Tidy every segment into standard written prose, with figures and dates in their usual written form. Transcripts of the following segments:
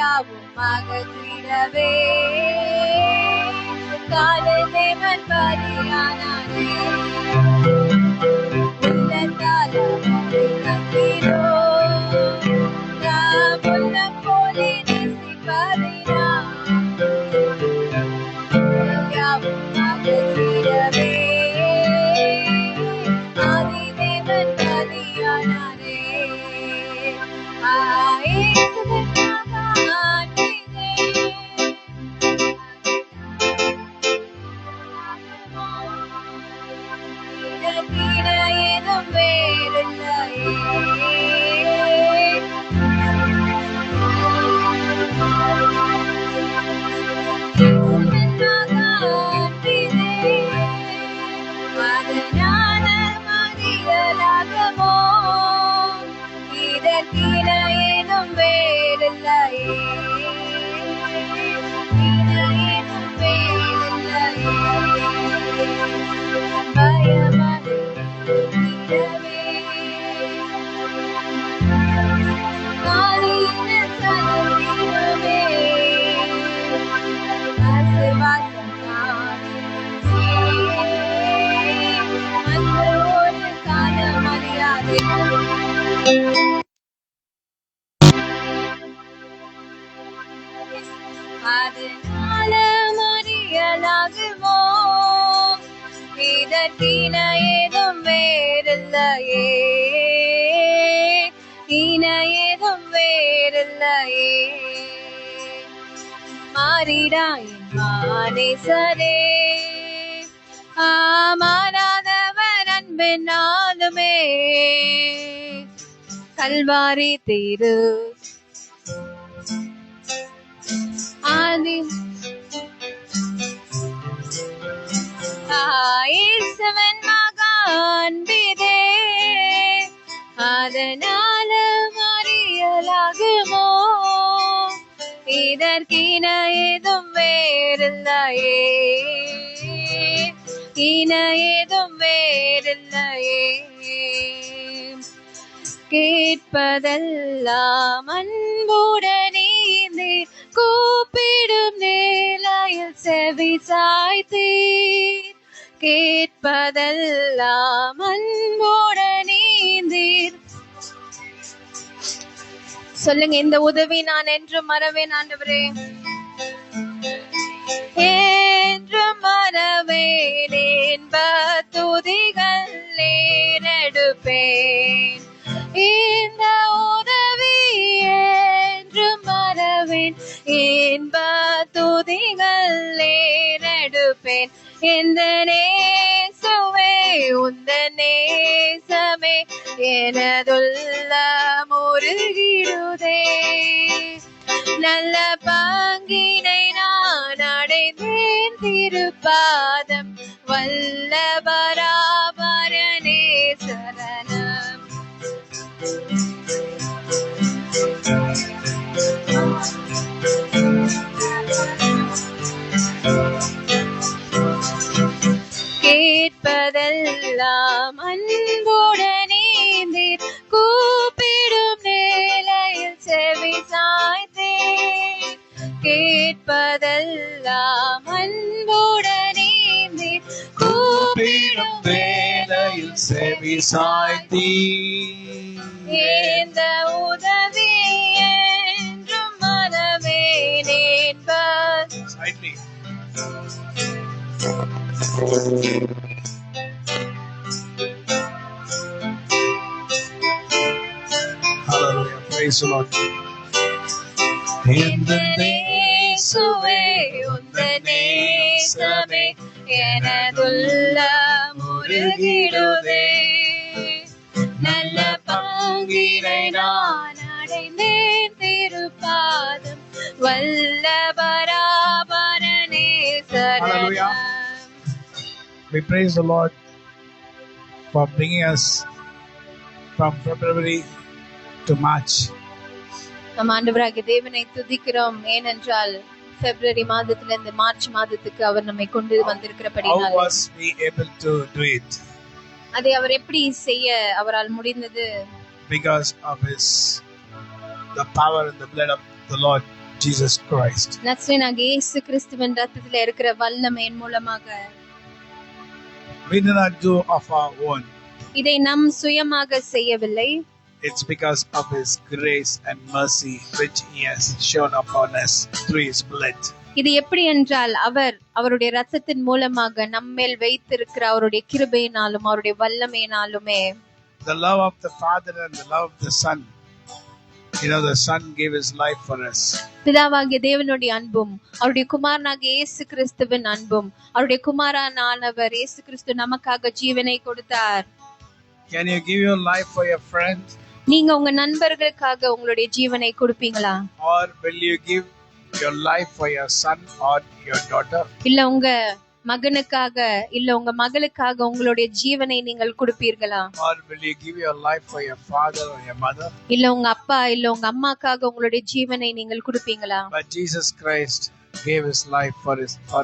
யாவும் அகற்றிடவே காலதேவன் பலியானாரே. உள்ளத்தால் அவரை கண்டீரோ, நாம் உள்ளம் போலே நேசிப்பதினால் யாவும் அகற்றிடவே ஆதிதேவன் பலியானாரே. இயேசுவின் மகன் மீதே இதற்கிட ஏதும் வேறில்லையே. இயேசுவின் மகன் மீதே அதனால மறியலாகுமோ, இதற்கிட ஏதும் வேறில்லையே. ஏதும் வேறில்லையே. பயமடைந்திடவே காலின சலுதிடவே ஆசீர்வாதம் காணிச்சே அன்று ஒரு காலம் அறியாதே. அதனால மறியலாகுமோ, இதற்கின ஏதும் வேறில்லையே. இன ஏதும் வேறில்லையே. மாறிடா என் மானேசரே, மாறாதவர் அன்பினாலுமே கல்வாரி தீரு ஆதி இயேசுவின் மகன் மீதே அதனால மறியலாகுமோ, இதற்கின ஏதும் வேறில்லையே. இன ஏதும் வேறில்லையே. கேட்பதெல்லாம் அன்புடனே கூப்பிடும் நிலையில் செவி சாய்த்தீர். கேட்பதெல்லாம் அன்புடனே சொல்லுங்க, இந்த உதவி நான் என்றும் மறவேன் ஆண்டவரே, என்றும் மறவேன். என்ப துதிகள் ஏறெடுப்பேன். இந்த உதவி என்றும் மறவேன். என்ப துதிகள் ஏறெடுப்பேன். எந்த நேசமே உந்த நேசமே எனதுள்ள முருகிடுதே. நல்ல பங்கினை நான் அடைந்தேன் திருப்பாதம் வல்ல பராபரனே சரணம். கேட்பதெல்லாம் அன்புடனே கூப்பிடும் நிலையில் செவி சாய்த்தேன். கேட்பதெல்லாம் அன்புடனே கூப்பிடும் வேளையில் செவி சாய்த்தேன். இந்த உதவி என்றும் மறவேன். Hallelujah. Praise the Lord. இந்த நேசுவே உந்த நேசமே எனதுள்ள முருகிடுதே. நல்ல பங்கினை நான் அடைந்தேன் திருப்பாதம் வல்ல பராபரனே சரணம். We praise the Lord for bringing us from February to March. நம் ஆண்டவராகிய தேவனை துதிக்கிறோம், ஏனென்றால் பிப்ரவரி மாதத்திலிருந்து மார்ச் மாதத்துக்கு அவர் நம்மை கொண்டு வந்திருக்கிறபடியால். How was we able to do it? அதை அவர் எப்படி செய்ய அவரால் முடிந்தது? Because of the power and the blood of the Lord Jesus Christ. நஸ்ரேனாகிய இயேசு கிறிஸ்துவின் ரத்தத்திலே இருக்கிற வல்லமையின் மூலமாக We do not do of our own. இதை நம் சுயமாக செய்யவில்லை. It's because of His grace and mercy which He has shown upon us through His blood. இது எப்படி என்றால் அவருடைய ரத்தத்தின் மூலமாக நம்மேல் வைத்திருக்கிற அவருடைய கிருபையினாலும் அவருடைய வல்லமையினாலுமே. The love of the Father and the love of the Son. You know, the Son gave His life for us. பிதாவாகிய தேவனுடைய அன்பும் அவருடைய குமாரனாகிய இயேசு கிறிஸ்துவின் அன்பும் அவருடைய குமாரனானவர் இயேசு கிறிஸ்து நமக்காக ஜீவனை கொடுத்தார். Can you give your life for your friend? நீங்க உங்க நண்பர்களுக்காக உங்களுடைய ஜீவனை கொடுப்பீங்களா? Or will you give your life for your son or your daughter? இல்ல உங்க மகனுக்காக இல்ல உங்க மகளுக்காக உங்களுடைய ஜீவனை நீங்கள் கொடுப்பீர்களா? Or will you give your life for your father or your mother? இல்ல உங்க அப்பா இல்ல உங்க அம்மாக்காக உங்களுடைய ஜீவனை நீங்கள் கொடுப்பீங்களா? But Jesus Christ gave His life for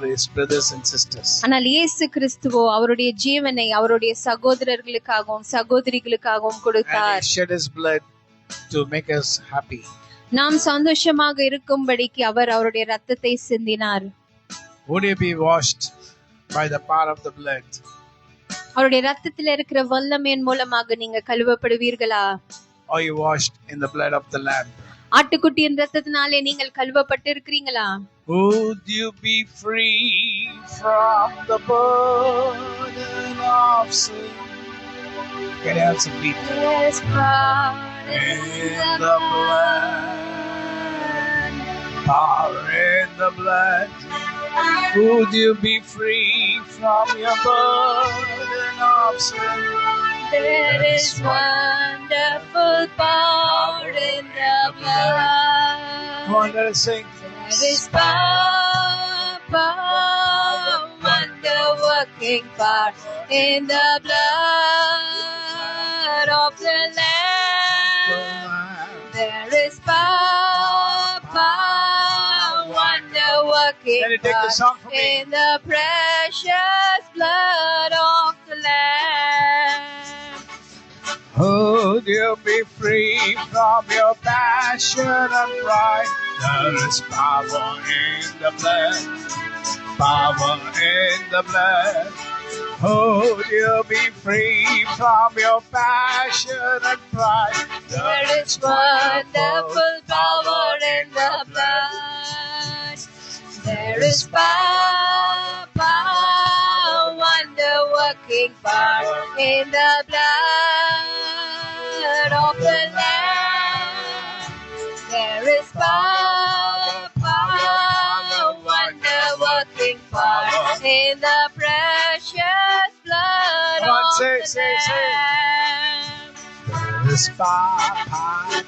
his brothers and sisters. ஆனால் இயேசு கிறிஸ்துவோ அவருடைய ஜீவனை அவருடைய சகோதரர்களுக்காகவும் சகோதரிகளுக்காகவும் கொடுத்தார். And He shed His blood to make us happy. நாம் சந்தோஷமாக இருக்கும்படிக்கு அவர் அவருடைய ரத்தத்தை சிந்தினார். Would you be washed by the power of the blood? அவருடைய ரத்தத்தில் இருக்கிற வல்லமையின் மூலமாக நீங்க கழுவப்படுவீர்களா? Or you washed in the blood of the Lamb? ஆட்டுக்குட்டியின் ரத்தத்தினாலே நீங்கள் கழுவப்பட்டு இருக்கிறீங்களா? Would you be free from the burden of sin? Can you have some beat? Yes, power In the blood, power in the blood. Would you be free from your burden of sin? There is wonderful power in the blood. Come on, let us sing. There is power, wonder-working power in the blood of the Lamb. There is power, wonder-working Can you take the song for power me? in the precious blood of the Lamb. Would you be free from your passion and pride? There is power in the blood, power in the blood. Would you be free from your passion and pride? There is wonderful power in the blood. There is power, wonder-working power in the blood of the Lamb. There is power, wonder-working power in the precious blood Come on, of say, the say, say. Lamb. There is power,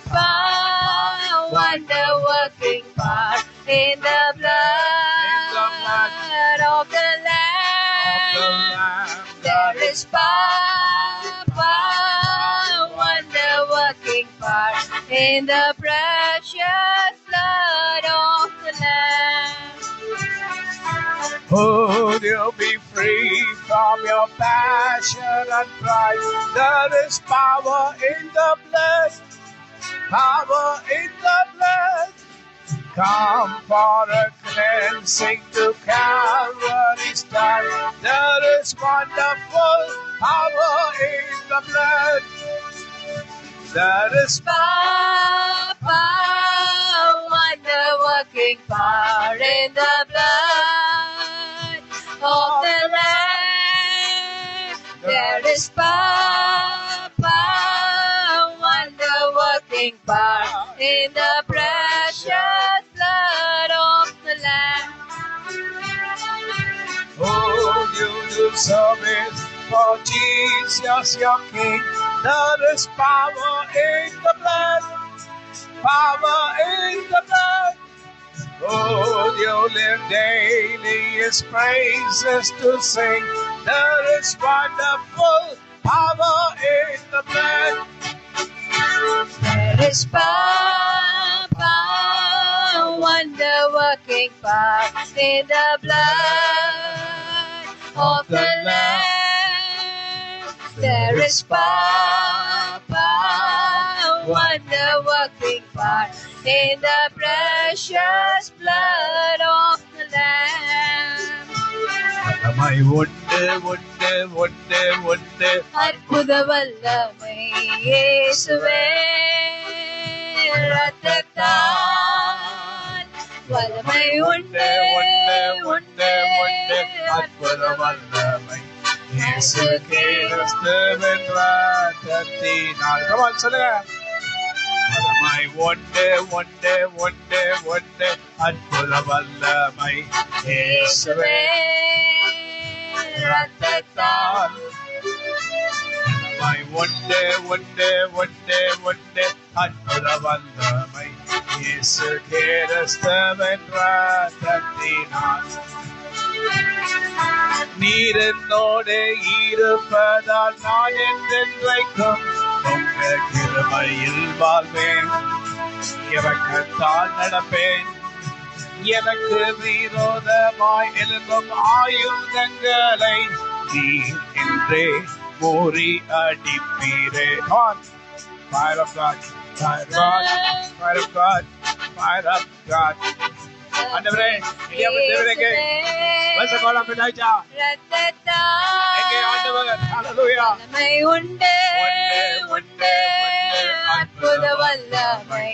Power, wonder-working power in the blood of the Lamb. There is power, wonder-working power in the precious blood of the Lamb. Would you be free from your passion and pride? There is power in the blood, power in the blood. Come for a cleansing to Calvary's time. There is wonderful power in the blood. There is Power, wonder-working power in the blood of the Lamb. There is power, wonder-working power in the precious blood of the Lamb. oh, you do service for Jesus your King. There is power in the blood, power in the blood. Oh, you live daily His praises to sing. There is wonderful power in the blood. There is power, wonder-working power in the blood of the Lamb. There is power, wonder-working power in the precious blood of the Lamb. வல்லமை உண்டு உண்டு உண்டு உண்டு அற்புத வல்லமை இயேசுவே இரத்தத்தால் வல்லமை உண்டு உண்டு உண்டு அற்புத வல்லமை இயேசு கிறிஸ்துவின் இரத்தத்தினால். Come on, சொல்லுங்க. வல்லமை உண்டு உண்டு உண்டு உண்டு அற்புத வல்லமை இயேசுவே இரத்தத்தால். வல்லமை உண்டு உண்டு உண்டு உண்டு அற்புத வல்லமை இயேசு கிறிஸ்துவின் இரத்தத்தினால். நீர் என்னோடு இருப்பதால் நான் என்றென்றைக்கும் உங்க கிருபையில் வாழ்வேன். இரக்கத்தால் நடப்பேன். எனக்கு விரோதமாய் எழும்பும் ஆயுதங்களை நீர் என்றே மூறி அடிப்பீரே. Fire of God, fire of God, fire of God, fire of God. ஆண்டவரே, இங்கே தேவனுக்கு வசகோலம் பிடாய்ச்சா. எங்கே ஆண்டவர்? ஹalleluya. வல்லமை உண்டு உண்டு அற்புத வல்லமை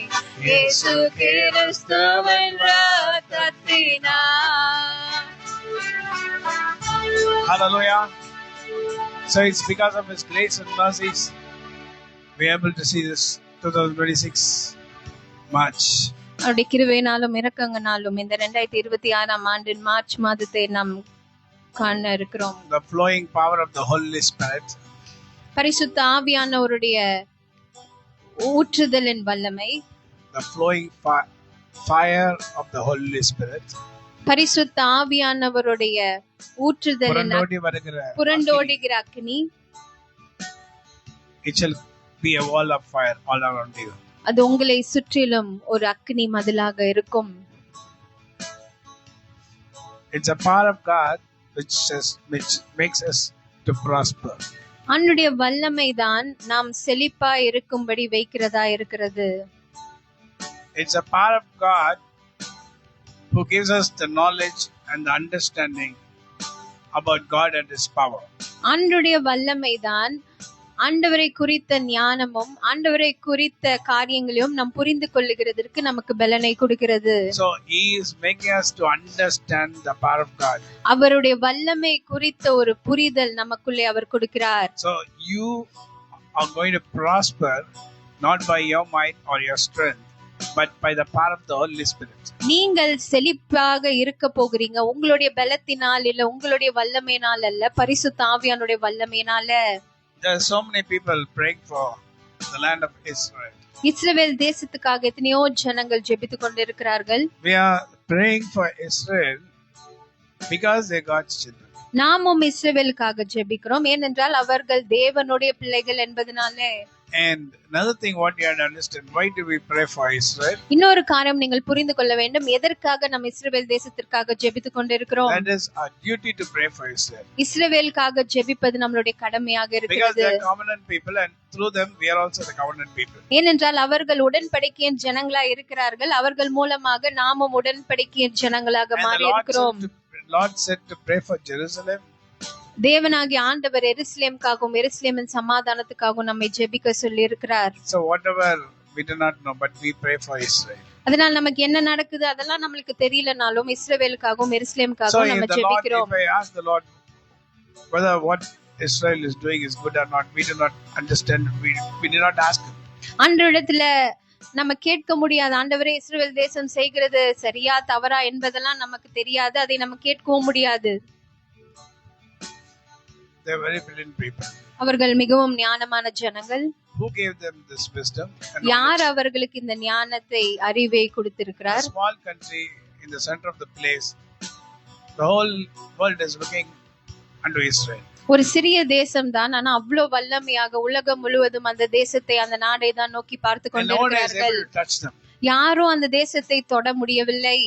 இயேசு கிறிஸ்துவின் இரத்தத்தினால். Hallelujah. So it's because of His grace and mercies we are able to see this 2026 March. அவருடைய கிருபையினாலும் இரக்கங்கனாலும் இந்த 2026 ஆண்டின் மார்ச் மாதத்தை நாம் காண இருக்கிறோம். The flowing power of the Holy Spirit. பரிசுத்த ஆவியானவருடைய ஊற்றுதலின் வல்லமை. The flowing fire of the Holy Spirit. பரிசுத்த ஆவியானவருடைய ஊற்றுதலின் புரண்டோடுகிற அக்கினி. It shall be a wall of fire all around you. அது உங்களை சுற்றிலும் ஒரு அக்கினி மதிலாக இருக்கும். It's a power of God which makes us to prosper. அவருடைய வல்லமை தான் நாம் செழிப்பா இருக்கும்படி வைக்கிறதா இருக்கிறது. It's a power of God who gives us the knowledge and the understanding about God and His power. அவருடைய வல்லமை தான் ஆண்டவரை குறித்த ஞானமும் ஆண்டவரை குறித்த காரியங்களையும் நாம் புரிந்து கொள்ளுகிறதற்கு நமக்கு பலனை கொடுக்கிறது. So He is making us to understand the power of God. அவருடைய வல்லமை குறித்த ஒரு புரிதல் நமக்குள்ளே அவர் கொடுக்கிறார். So you are going to prosper not by your might or your strength but by the power of the Holy Spirit. நீங்கள் செழிப்பாக இருக்க போகிறீங்க உங்களுடைய பலத்தினால் இல்ல உங்களுடைய வல்லமையினால் அல்ல, பரிசுத்த ஆவியானுடைய வல்லமையினால. There are so many people praying for the land of Israel. இஸ்ரவேல் தேசத்துக்காக எத்தனையோ ஜனங்கள் ஜெபித்துக் கொண்டிருக்கிறார்கள். We are praying for Israel because they are God's children. நாமும் இஸ்ரவேலுக்காக ஜெபிக்கிறோம் ஏனென்றால் அவர்கள் தேவனுடைய பிள்ளைகள் என்பதனாலே. And another thing what you have to understand, why do we pray for Israel? இன்னொரு காரியம் நீங்கள் புரிந்து கொள்ள வேண்டும், எதற்காக நாம் இஸ்ரவேல் தேசத்திற்காக ஜெபித்துக் கொண்டிருக்கிறோம். That is our duty to pray for Israel. இஸ்ரவேலுக்காக ஜெபிப்பது நம்மளுடைய கடமையாக Because இருக்கிறது. they are covenant people and through them we are also the covenant people. ஏனென்றால் அவர்கள் உடன்படிக்கையின் ஜனங்களாக இருக்கிறார்கள், அவர்கள் மூலமாக நாமும் உடன்படிக்கையின் ஜனங்களாக மாறி இருக்கிறோம். Lord said to pray for Jerusalem. தேவனாகிய ஆண்டவர் எருசலேமுக்காகவும் எருசலேமின் சமாதானத்துக்காகவும் நம்மை ஜெபிக்க சொல்லி இருக்கிறார். So whatever we do not know but we pray for Israel. அதனால நமக்கு என்ன நடக்குது அதெல்லாம் நம்மளுக்கு தெரியலனாலும் இஸ்ரவேலுக்காகவும் எருசலேமுக்காகவும் நம்ம ஜெபிக்கிறோம். So if I ask the Lord whether what Israel is doing is good or not, we do not understand. We do not ask him. அன்றிடத்துல நம்ம கேட்க முடியாது, ஆண்டவரே இஸ்ரவேல் தேசம் செய்கிறது சரியா தவறா என்பதெல்லாம் நமக்கு தெரியாது, அதை நம்ம கேட்கவும் முடியாது. They are very brilliant people. அவர்கள் மிகவும் ஞானமான ஜனங்கள். Who gave them this wisdom? யார் அவர்களுக்கு இந்த ஞானத்தை அறிவை கொடுத்திருக்கிறார்? A small country in the center of the place. The whole world is looking unto Israel. ஒரு சிறிய தேசம் தான், ஆனா அவ்வளவு வல்லமையாக உலகம் முழுவதும் அந்த தேசத்தை அந்த நாடை தான் நோக்கி பார்த்து கொண்டிருக்கிறார்கள். யாரும் அந்த தேசத்தை தொட முடியவில்லை.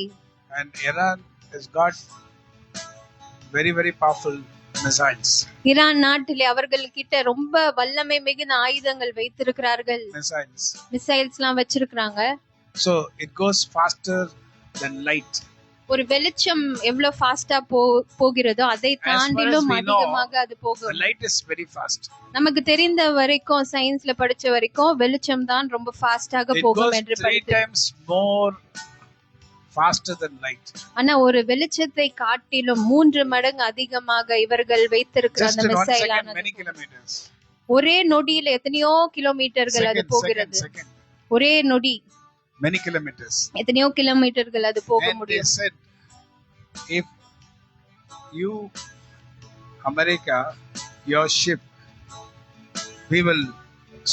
And Iran has got very very powerful missiles. Iran நாட்டிலே அவர்கள் கிட்ட ரொம்ப வல்லமை மிகுந்த ஆயுதங்கள் வைத்திருக்கிறார்கள். Missiles மிசைல்ஸ்லாம் வச்சிருக்காங்க. So it goes faster than light. ஒரு வெளிச்சம் எவ்வளவு ஃபாஸ்டா போகிறதோ அதை தாண்டிலும் அதிகமாக அது போகும். The light is very fast. நமக்கு தெரிந்த வரைக்கும் சயின்ஸ்ல படிச்ச வரைக்கும் வெளிச்சம் தான் ரொம்ப ஃபாஸ்டாக போகும் என்று படித்தோம். 3 times more faster than light. ஆனா ஒரு வெளிச்சத்தை காட்டிலும் 3 மடங்கு அதிகமாக இவர்கள் வைத்திருக்கிற அந்த மிசைலானது ஒரே நொடியில எத்தனையோ கிலோமீட்டர்கள் அது போகிறது. ஒரே நொடி many kilometers. எத்தனையோ கிலோமீட்டர்கள் அது போக முடியும். They said, if you America, your ship, we will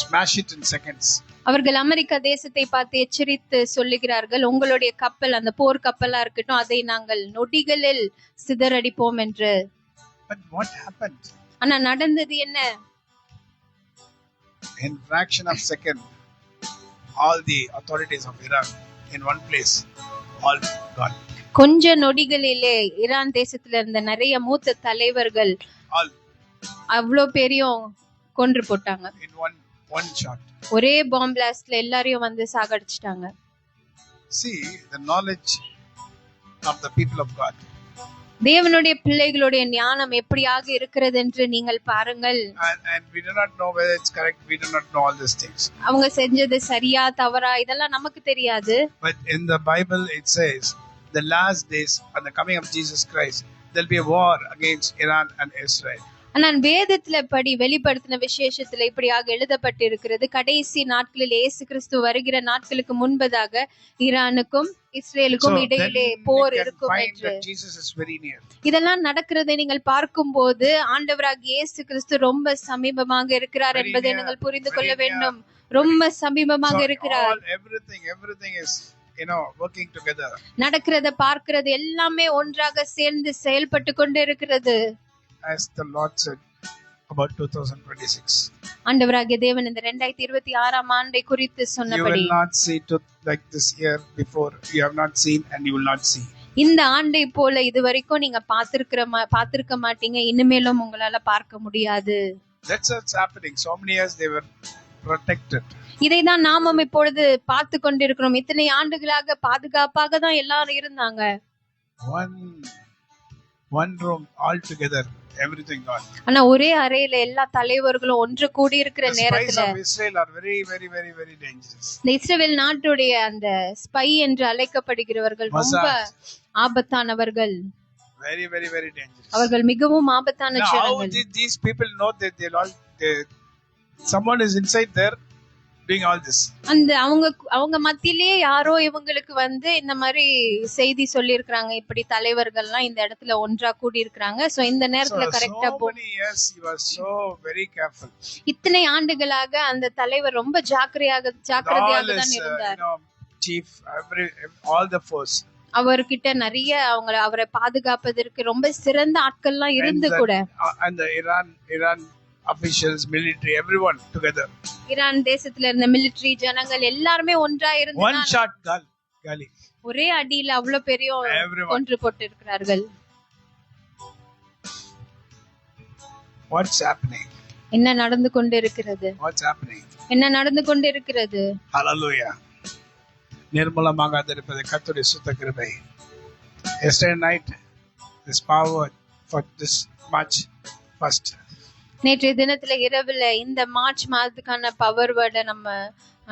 smash it in seconds. அவர்கள் அமெரிக்கா தேசத்தை பார்த்து எச்சரித்து சொல்லுகிறார்கள், உங்களுடைய கப்பல் அந்த போர் கப்பலா இருக்கட்டும் அதை நாங்கள் நொடிகளில் சிதறடிப்போம் என்று. But what happened? ஆனா நடந்தது என்ன? In fraction of second, all the authorities of Iran in one place, all gone. கொஞ்ச நொடிகளிலே ஈரான் தேசத்துல இருந்த நிறைய மூத்த தலைவர்கள் அவ்வளோ பேரையும் கொன்று போட்டாங்க. In one shot. ஒரே பாம் பிளாஸ்ட்ல எல்லாரையும் வந்து சாகடிச்சிட்டாங்க. See the knowledge of the people of God. தேவனுடைய பிள்ளைகளுடைய ஞானம் எப்படியாக இருக்கிறது என்று நீங்கள் பாருங்கள். And we do not know whether it's correct. We do not know all these things. அவங்க செஞ்சது சரியா தவறா இதெல்லாம் நமக்கு தெரியாது. But in the Bible it says the last days and the coming of Jesus Christ there'll be a war against Iran and Israel. ஆனால் வேதத்துல படி வெளிப்படுத்தின விசேஷத்துல இப்படியாக எழுதப்பட்டிருக்கிறது, கடைசி நாட்களில் இயேசு கிறிஸ்து வருகிற நாட்களுக்கு முன்பதாக ஈரானுக்கும் இஸ்ரேலுக்கும் இடையிலே போர் இருக்கும் என்று. இதெல்லாம் நடக்கிறதை நீங்கள் பார்க்கும் போது ஆண்டவராகிய இயேசு கிறிஸ்து ரொம்ப சமீபமாக இருக்கிறார் என்பதை நீங்கள் புரிந்து கொள்ள வேண்டும். ரொம்ப சமீபமாக இருக்கிறார். Everything is working together. நடக்கிறத பார்க்கிறது எல்லாமே ஒன்றாக சேர்ந்து செயல்பட்டு கொண்டு இருக்கிறது. As the Lord said about 2026. ஆண்டவராகிய தேவன் இந்த 2026ஆம் ஆண்டை குறித்து சொன்னபடி, you will not see like this year before, you have not seen and you will not see. இந்த ஆண்டை போல இதுவரைக்கும் நீங்க பார்த்திருக்க மாட்டீங்க, இனிமேலும் உங்களால பார்க்க முடியாது. That's what's happening. So many years they were protected. இதைதான் நாமும் இப்பொழுது பார்த்து கொண்டிருக்கிறோம். இத்தனை ஆண்டுகளாக பாதுகாப்பாக தான் எல்லாரும் இருந்தாங்க. One room all together, everything gone. ஆனா ஒரே அறையில எல்லா தலைவர்களும் ஒன்று கூடி இருக்கிற நேரத்துல Israel are very very very very dangerous. இந்த இஸ்ரவேல் நாட்டுடைய அந்த ஸ்பை என்று அழைக்கப்படுகிறவர்கள் ரொம்ப ஆபத்தானவர்கள். Very very very dangerous. அவர்கள் மிகவும் ஆபத்தான ஜனங்கள். How these people know that someone is inside there doing all this? அந்த அவங்க மத்தியிலே யாரோ இவங்களுக்கு வந்து இந்த மாதிரி செய்தி சொல்லி இருக்காங்க, இப்படி தலைவர்கள்லாம் இந்த இடத்துல ஒன்றா கூடி இருக்காங்க. சோ இந்த நேரத்துல கரெக்ட்டா இத்தனை ஆண்டுகளாக அந்த தலைவர் ரொம்ப ஜாக்கிரதையாக தான் இருந்தார். Chief all the force. அவர்கிட்ட நிறைய அவரை பாதுகாப்பதற்கு ரொம்ப சிறந்த ஆட்கள்லாம் இருந்து கூட and the Iran officials, military, everyone together. Iran தேசத்துல இருந்த military ஜனங்கள் எல்லாரும் ஒன்றா இருந்தாங்க. One shot gali. ஒரே அடியில அவ்வளவு பெரிய கொன்று போட்டு இருக்கிறார்கள். What's happening? என்ன நடந்து கொண்டிருக்கிறது? What's happening? என்ன நடந்து கொண்டிருக்கிறது? Hallelujah. நிர்மலமாக இருப்பது கர்த்தருடைய சுத்த கிருபை. Yesterday night this power for this March first. நேற்றைய தினத்துல இரவுல இந்த மார்ச் மாதத்துக்கான பவர் வேர்டை நம்ம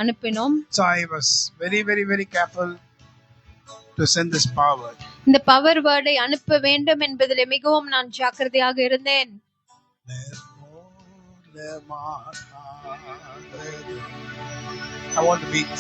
அனுப்பினோம். So I was very very very careful to send this power word. இந்த பவர் வேர்டை அனுப்ப வேண்டும் என்பதிலே மிகவும் நான் ஜாக்கிரதையாக இருந்தேன். I want to beat.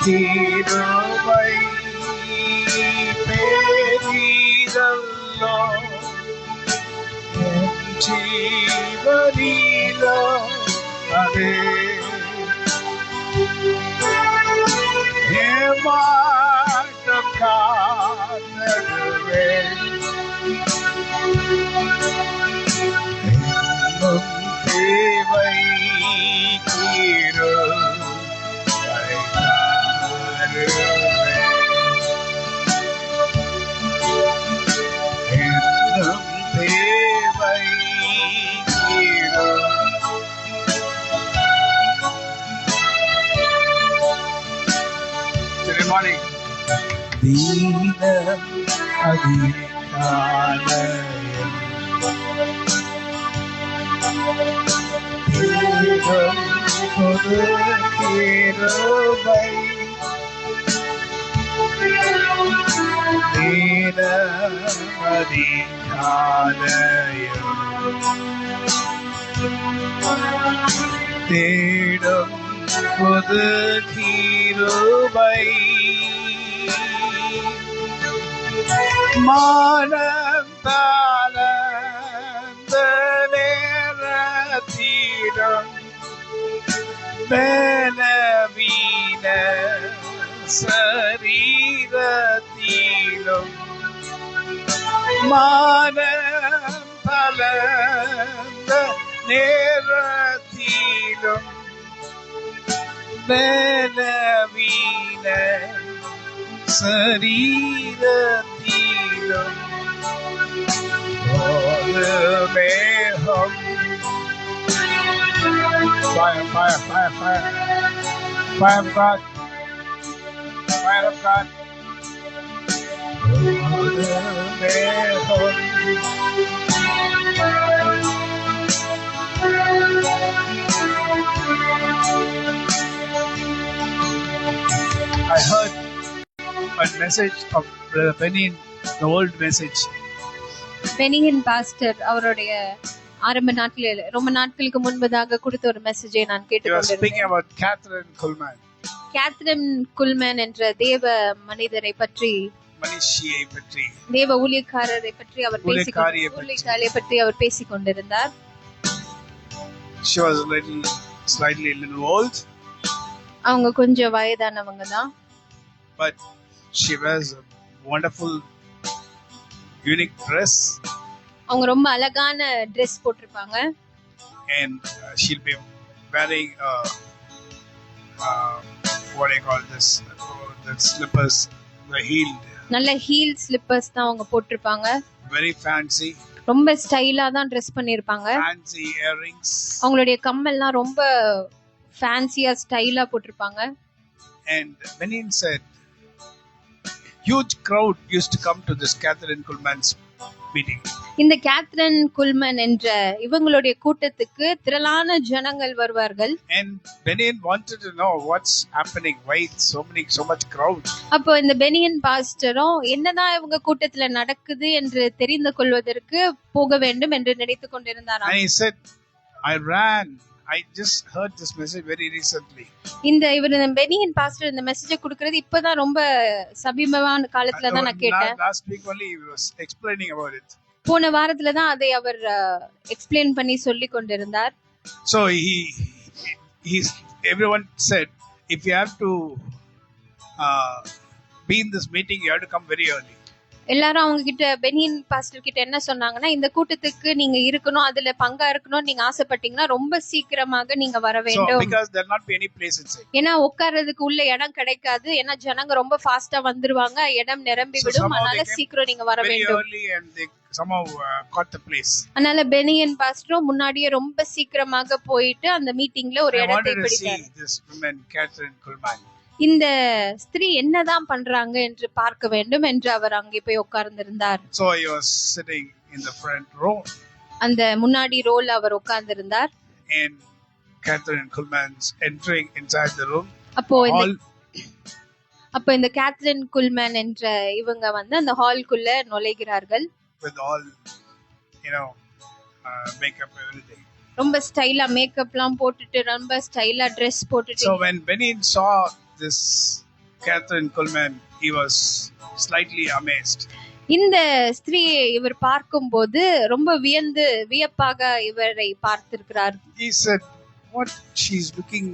தீருவை பெரிதல்லோ என் ஜீவனிலோ அதே ஏமாற்றம் காணவே என்னும் தேவை கீரோ என்னும் தேவை கீரோ Good morning. தீனம் அதிகாலையில் தீனம் பொது கிருபை தீனம் அதிகாலையில் தேடும் பொது கிருபை மானம் தாளந்த நேரத்திடம் பலவீன சரீரத்திலும் மானம் தாளந்த நேரத்திலும் பலவீன சரீரத்திலும் ஒரு மேகம் fire of God ஒரு மேகம் I heard a message of Brother Benin, the old message. Benny Hinn pastor அவருடைய ஆரம்ப நாட்களில் ரொம்ப நாட்களுக்கு முன்பதாக கொடுத்த ஒரு மெசேஜை நான் You are கேட்டுக்கொண்டிருந்தேன். speaking about Catherine Kuhlman, Catherine Kuhlman என்ற தேவ மனிதரை பற்றி, மனிஷியை பற்றி, தேவ ஊழியக்காரரை பற்றி அவர் ஊழியக்காரியை பற்றி. ஊழியக்காரியை பற்றி அவர் பேசிக் கொண்டிருந்தார். She was slightly a little old, அவங்க கொஞ்சம் வயதானவங்க தான். but she wears a wonderful, unique dress, அவங்க ரொம்ப அழகான Dress போட்டிருப்பாங்க. and she'll be wearing what do you call this? The slippers, the heeled, நல்ல ஹீல் ஸ்லிப்பர்ஸ் தான் அவங்க போட்டிருப்பாங்க. very fancy, ரொம்ப ஸ்டைலா தான் Dress பண்ணிருப்பாங்க. fancy earrings, அவங்களுடைய கம்மல்லாம் ரொம்ப ஃபேன்சியா ஸ்டைலா போட்டிருப்பாங்க. and Benin said, huge crowd used to come to this Catherine Kuhlman's meeting. இந்த கேத்ரின் குல்மன் என்ற இவங்களுடைய கூட்டத்துக்கு திரளான ஜனங்கள் வருவார்கள். And Benin wanted to know what's happening, why so much crowd. அப்போ இந்த பெனியன் பாஸ்டரும் என்னதான் இவங்க கூட்டத்துல நடக்குது என்று தெரிந்து கொள்வதற்கு போக வேண்டும் என்று நினைத்துக் கொண்டிருந்தாராம். And he said, I just heard this message very recently. இவர் பெனியன் பாஸ்டர் இந்த மெசேஜை கொடுக்கிறது இப்பதான் ரொம்ப சமீபமான காலத்துல தான் நான் கேட்டேன். Last week only he was explaining about it. போன வாரத்துல தான் அதை அவர் எக்ஸ்பிளைன் பண்ணி சொல்லி கொண்டிருந்தார். So everyone said, if you have to be in this meeting, you have to come very early. எல்லாரும் அவங்க கிட்ட பெனியன் பாஸ்டர் கிட்ட என்ன சொன்னாங்கன்னா, இந்த கூட்டத்துக்கு நீங்க இருக்கணும், அதுல பங்கா இருக்கணும் நீங்க ஆசைப்பட்டீங்கன்னா ரொம்ப சீக்கிரமாக நீங்க வர So வேண்டும். because there will not be any place inside. ஏன்னா உட்கார்றதுக்கு உள்ள இடம் கிடைக்காது. ஏன்னா ஜனங்க ரொம்ப ஃபாஸ்டா வந்துருவாங்க, இடம் நிரம்பி So விடும். somehow அதனால they came சீக்கிரம் நீங்க வர very வேண்டும். early and they somehow caught the place. அதனால பெனியன் பாஸ்டரும் முன்னாடியே ரொம்ப சீக்கிரமாக போயிட்டு அந்த மீட்டிங்ல ஒரு I இடத்தை wanted to see பிடித்தார். this woman, Catherine Kuhlman. இந்த ஸ்திரீ என்னதான் பண்றாங்க என்று பார்க்க வேண்டும் என்று அவர் அங்கே போய் உட்கார்ந்திருந்தார். So he was sitting in the front row. அந்த முன்னாடி ரோல அவர் உட்கார்ந்து இருந்தார். And Catherine Kuhlman's entering inside the room. அப்போ இந்த கேத்ரின் குல்மேன் என்ற இவங்க வந்து அந்த ஹால்குள்ள நுழைகிறார்கள். With all, makeup, everything. ரொம்ப ஸ்டைலா மேக்கப்லாம் போட்டுட்டு ரொம்ப ஸ்டைலா Dress போட்டுட்டு. So when Benin saw this Catherine Kuhlman, he was slightly amazed. இந்த ஸ்திரீயை இவர் பார்க்கும்போது ரொம்ப வியப்பாக இவரை பார்த்திருக்கிறார். He said, what, she's looking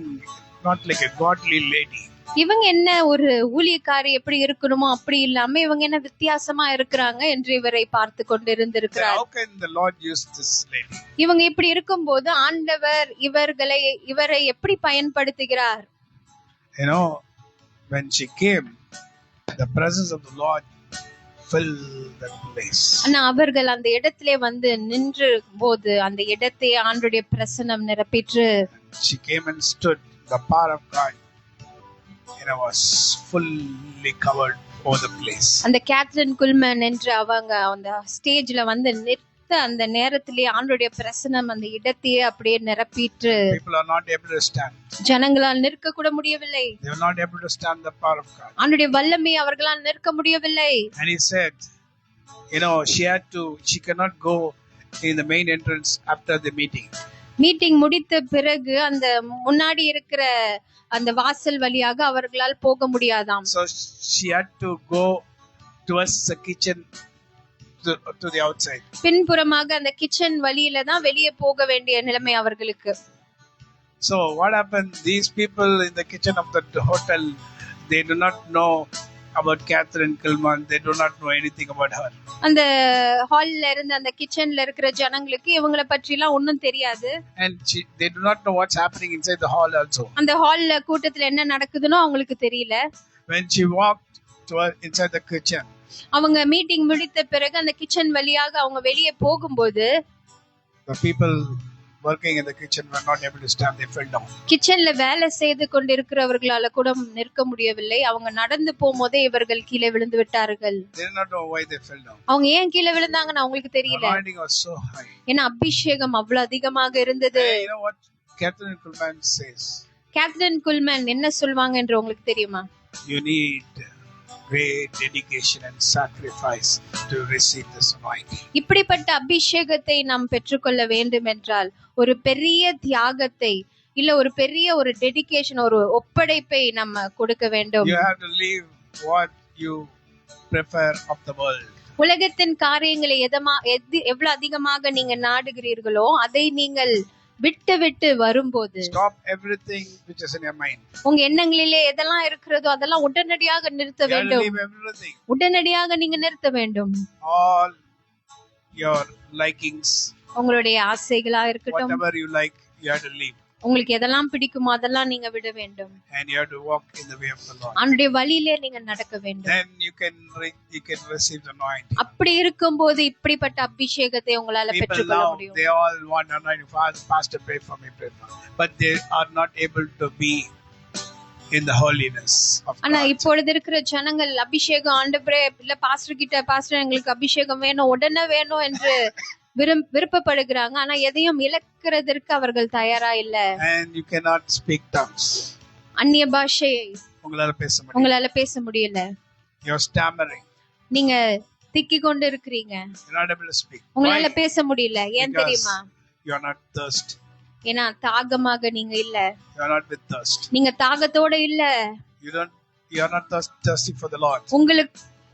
not like a godly lady. இவங்க என்ன ஒரு ஊழியக்காரி எப்படி இருக்கணுமோ அப்படி இல்லாம இவங்க என்ன வித்தியாசமா இருக்கிறாங்க என்று இவரை பார்த்து கொண்டிருந்திருக்கிறார். How can the Lord use this lady? இவங்க இப்படி இருக்கும்போது ஆண்டவர் இவரை எப்படி பயன்படுத்துகிறார்? When she came, the presence of the Lord filled that place. அவர்கள் அந்த இடத்திலே வந்து நின்ற போது அந்த இடத்தை ஆண்டவருடைய பிரசன்னம் நிரப்பிற்று. She came and stood. The power of God was fully covered over the place. அந்த கேத்ரின் குல்மேன் என்று அவங்க அந்த ஸ்டேஜ்ல வந்து நிறுத்த அந்த நேரத்திலே ஆண்டவருடைய பிரசன்னம் அந்த இடத்தையே அப்படியே நிரப்பிற்று. People are not able to stand. ஜனங்களால் நிற்க கூட முடியவில்லை. They were not able to stand the power of God. ஆண்டவருடைய வல்லமை அவர்களால் நிற்க முடியவில்லை. And he said, she cannot go in the main entrance after the meeting. Meeting முடித்த பிறகு அந்த முன்னாடி இருக்கிற அந்த வாசல் வழியாக அவர்களால் போக முடியாதாம். So she had to go towards the kitchen to the outside. பின்புறமாக அந்த கிச்சன் வழியில தான் வெளியே போக வேண்டிய நிலைமை அவர்களுக்கு. So what happened? These people in the kitchen of the hotel, they do not know about Catherine Kuhlman. They do not know anything about her. அந்த ஹால்ல இருந்து அந்த கிச்சன்ல இருக்கிற ஜனங்களுக்கு இவங்கள பற்றிலாம் ஒண்ணும் தெரியாது. And they do not know what's happening inside the hall also. அந்த ஹால்ல கூட்டத்துல என்ன நடக்குதுனோ அவங்களுக்கு தெரியல. When she walked inside the kitchen, அவங்க மீட்டிங் முடித்த பிறகு அந்த கிச்சன் வழியாக அவங்க வெளியே போகும்போது the people working in the kitchen were not able to stand. They fell down. கிச்சன்ல வேலை செய்து கொண்டிருக்கிறவர்களால கூட நிற்க முடியவில்லை. அவங்க நடந்து போகும்போதே இவர்கள் கீழே விழுந்து விட்டார்கள். They did not know why they fell down. அவங்க ஏன் கீழே விழுந்தாங்கன்னு அவங்களுக்கு தெரியல. The anointing was so high. ஏன்னா அபிஷேகம் அவ்வளவு அதிகமாக இருந்தது. You know what Catherine Kuhlman says? Catherine Kuhlman என்ன சொல்வாங்க என்று உங்களுக்கு தெரியுமா? You need great dedication and sacrifice to receive this anointing. இப்படிப்பட்ட அபிஷேகத்தை நாம் பெற்றுக்கொள்ள வேண்டும் என்றால் ஒரு பெரிய தியாகத்தை இல்ல ஒரு பெரிய ஒரு டெடிகேஷன் ஒரு ஒப்படைப்பை நம்ம கொடுக்க வேண்டும். You have to leave what you prefer of the world. உலகத்தின் காரியங்களை எவ்வளவு அதிகமாக நீங்க நாடுகிறீர்களோ அதை நீங்கள் விட்டு வரும்போது stop everything which is in your mind. உங்க எண்ணங்களிலே எதெல்லாம் இருக்கிறதோ அதெல்லாம் உடனடியாக நிறுத்த வேண்டும். உடனடியாக நீங்க நிறுத்த வேண்டும். All your likings, உங்களுடைய ஆசைகளா இருக்கட்டும், whatever you like, you have to leave. உங்களுக்கு எதெல்லாம் பிடிக்குமோ அதெல்லாம் நீங்க விட வேண்டும். And you have to walk in the way of the Lord. அவருடைய வழியிலே நீங்க நடக்க வேண்டும். Then you can receive the anointing. அப்படி இருக்கும்போது இப்படிப்பட்ட அபிஷேகத்தை உங்களால பெற்றுக்கொள்ள முடியும். They all want anointing. Pastor, pray for me, pray for me. But they are not able to be in the holiness of God. ஆனா இப்பொழுது இருக்கிற ஜனங்கள் அபிஷேகம் ஆண்டவரே இல்ல பாஸ்டர் எங்களுக்கு அபிஷேகம் வேணும் உடனே வேணும் என்று விருப்பப்படுகிறாங்க. ஆனா எதையும் இழக்கிறதற்கு அவர்கள் தயாரா இல்ல. And you cannot speak tongues. அந்நிய பாஷையை உங்களால பேச முடியல. You're stammering. நீங்க திக்கிக் கொண்டு இருக்கிறீங்க. You're not able to speak. உங்களால பேச முடியல. ஏன் தெரியுமா? You're not thirsty. ஏன்னா தாகமாக நீங்க இல்ல. You're not with thirst. நீங்க தாகத்தோட இல்ல. You're not thirsty for the Lord.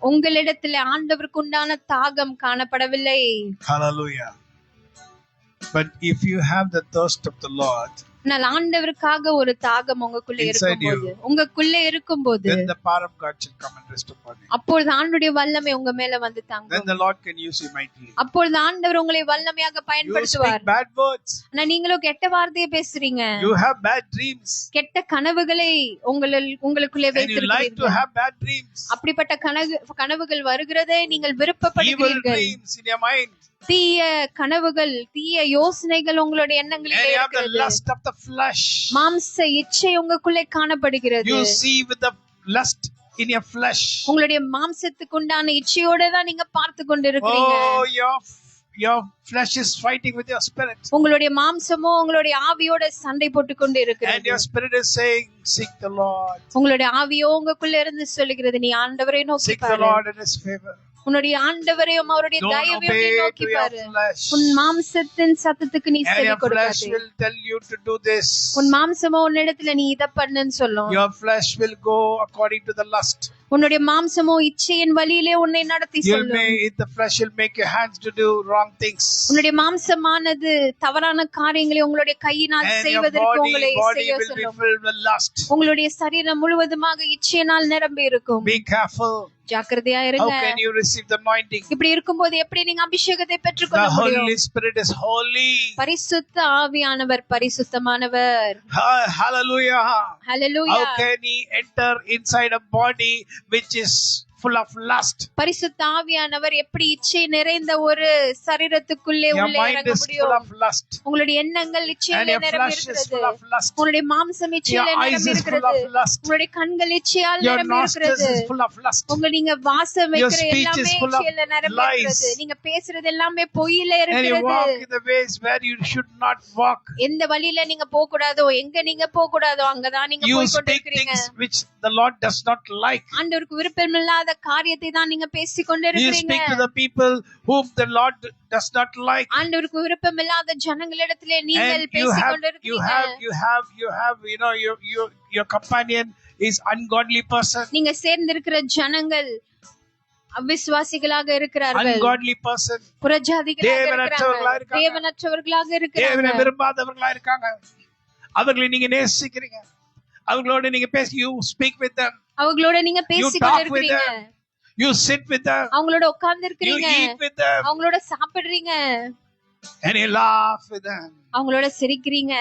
உங்களிடத்தில் ஆண்டவருக்கு உண்டான தாகம் காணப்படவில்லை. Hallelujah. But if you have the thirst of the Lord, ஆனால் ஆண்டவருக்காக ஒரு தாகம் உங்களுக்குள்ளே இருக்கும்போது then the power of God shall come and rest upon you. அப்பொழுது ஆண்டவருடைய வல்லமை உங்க மேல வந்து தங்கும். Then the Lord can use you mightily. அப்பொழுது ஆண்டவர் உங்களை வல்லமையாக பயன்படுத்துவார். You speak bad words. ஆனா நீங்களோ கெட்ட வார்த்தையை பேசுறீங்க. You have bad dreams. கெட்ட கனவுகளை உங்களுக்குள்ளே வைத்திருக்கிறீர்கள். You like to have bad dreams. அப்படிப்பட்ட கனவுகள் வருகிறதை நீங்கள் விருப்பப்படுகிறீர்கள். Evil dreams in your mind. தீய கனவுகள் தீய யோசனைகள் உங்களுடைய எண்ணங்களிலே இருக்கிறது. Lust of the flesh. மாம்ச இச்சை உங்களுக்குள்ளே காணப்படுகிறது. You see with the lust in your flesh. உங்களுடைய மாம்சத்துக்கு உண்டான இச்சையோட தான் நீங்க பார்த்து கொண்டிருக்கிறீங்க. Oh, your flesh is fighting with your spirit. உங்களுடைய மாம்சமோ உங்களுடைய ஆவியோட சண்டை போட்டுக்கொண்டு And இருக்கிறது. your spirit is saying, seek the Lord. உங்களுடைய ஆவியோ உங்களுக்குள்ள இருந்து சொல்லுகிறது, நீ ஆண்டவரை நோக்கி Seek the பாரு. Lord in His favor. உன்னுடைய ஆண்டவரையும் அவருடைய Don't தயவையும் நீ obey நோக்கி to your பாரு. flesh. உன் மாம்சத்தின் சத்தத்துக்கு நீ And செவி your flesh கொடுக்காதே. will tell you to do this. உன் மாம்சமோ உன்னிடத்துல நீ இத பண்ணுன்னு சொல்லும். Your flesh will go according to the lust. உன்னுடைய மாம்சமோ இச்சையின் வழியிலே உன்னை நடத்தி சொல்லும். The flesh will make your hands to do wrong things. உன்னுடைய மாம்சமானது தவறான காரியங்களை உங்களுடைய கையினால் And your செய்வதற்கு உங்களை body செய்ய will be சொல்லும். filled with lust. உங்களுடைய சரீரம் முழுவதுமாக இச்சையினால் நிரம்பி இருக்கும். Be careful. ஜாக்கிரதையா How இருங்க. can you receive the anointing? இப்படி இருக்கும்போது எப்படி நீங்க அபிஷேகத்தை பெற்றுக்கொள்ள The முடியும்? Holy Spirit is holy. பரிசுத்த ஆவியானவர் பரிசுத்தமானவர். Hallelujah. Hallelujah. How can He enter inside a body which is full of lust? பரிசுத்த ஆவியானவர் எப்படி இச்சை நிறைந்த ஒரு சரீரத்துக்குள்ளே Your உள்ளே mind இறங்க is full முடியும்? of lust. உங்களுடைய எண்ணங்கள் And இச்சையிலே your நிரம்பி flesh is இருக்கிறது. full of lust. உங்களுடைய மாம்சம் Your இச்சையிலே eyes நிரம்பி is full இருக்கிறது. of lust. உங்களுடைய கண்கள் இச்சையால் Your நிரம்பி nostrils இருக்கிறது. is full of lust. உங்க நீங்க வாசம் வைக்கிற speech எல்லாமே is full of இச்சையில நிரம்பி lies. இருக்கிறது. நீங்க பேசுறது எல்லாமே பொய்யில And you இருக்கிறது. walk in the ways where you should not walk. எந்த வழியில நீங்க போக கூடாதோ, எங்க நீங்க போக கூடாதோ அங்கதான் நீங்க You போய் speak கொண்டிருக்கிறீங்க. things which the Lord does not like. ஆண்டவருக்கு விருப்பமில்லாத காரியத்தை தான் நீங்க பேசிக் கொண்டு You இருக்கிறீங்க. speak to the people whom the Lord does not like. ஆண்டவருக்கு விருப்பமில்லாத ஜனங்களிடத்திலே நீங்கள் And you பேசிக் have, கொண்டிருக்கிறீங்க. your companion is ungodly person. நீங்க சேர்ந்திருக்கிற ஜனங்கள் அவிசுவாசிகளாக இருக்கிறார்கள். Ungodly person. புறஜாதிகளாக தேவனற்றவர்களா இருக்கிறாங்க. இருக்காங்க. தேவனற்றவர்களாக தேவனை இருக்கிறாங்க. விரும்பாதவர்களா இருக்காங்க. அவர்களை நீங்க நேசிக்கிறீங்க. அவங்களோட நீங்க பேசி, you speak with them. அவங்களோட நீங்க பேசிக் talk with கொண்டிருக்கிறீங்க. them. You sit with them. அவங்களோட உட்கார்ந்து You இருக்கிறீங்க. eat with them. அவங்களோட சாப்பிடுறீங்க. And you laugh with them. அவங்களோட சிரிக்கிறீங்க.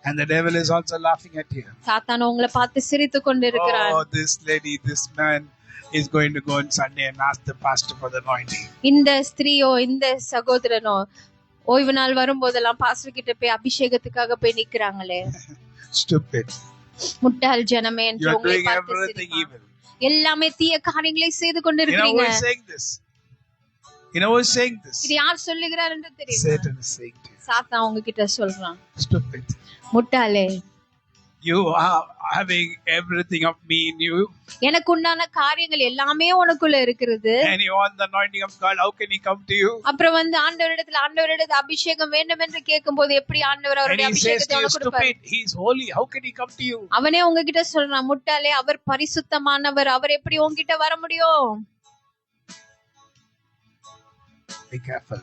And the devil is also laughing at you. சாத்தான் உங்களை பார்த்து சிரித்துக் கொண்டிருக்கிறான். Oh, this lady, this man is going to go on Sunday and ask the pastor for the anointing. இந்த ஸ்திரீயோ இந்த சகோதரனோ ஓய்வு நாள் வரும்போதெல்லாம் பாஸ்டர் கிட்ட போய் அபிஷேகத்துக்காக போய் நிக்கிறாங்களே. Stupid. முட்டாள் ஜனமே You என்று are உங்களை doing பார்த்து everything சிரிப்பான். evil. எல்லாமே தீய காரியங்களை செய்து You know who கொண்டிருக்கிறீங்க. is saying this? You know who is saying this? இது யார் சொல்லுகிறார் என்று தெரியுமா? Satan is saying to you. சாத்தான் உங்ககிட்ட சொல்றான். Stupid. முட்டாளே, You are having everything of me in you. எனக்கு உண்டான காரியங்கள் எல்லாமே உனக்குள்ள இருக்கிறது. And you want the anointing of God. How can he come to you? அப்புறம் வந்து ஆண்டவரிடத்துல அபிஷேகம் வேண்டும் என்று கேட்கும்போது எப்படி ஆண்டவர் And அவருடைய he says அபிஷேகத்தை to you, உனக்கு கொடுப்பார்? stupid, he is holy. How can he come to you? அவனே உங்ககிட்ட சொல்றான், முட்டாளே, அவர் பரிசுத்தமானவர், அவர் எப்படி உன்கிட்ட வர முடியும்? Be careful.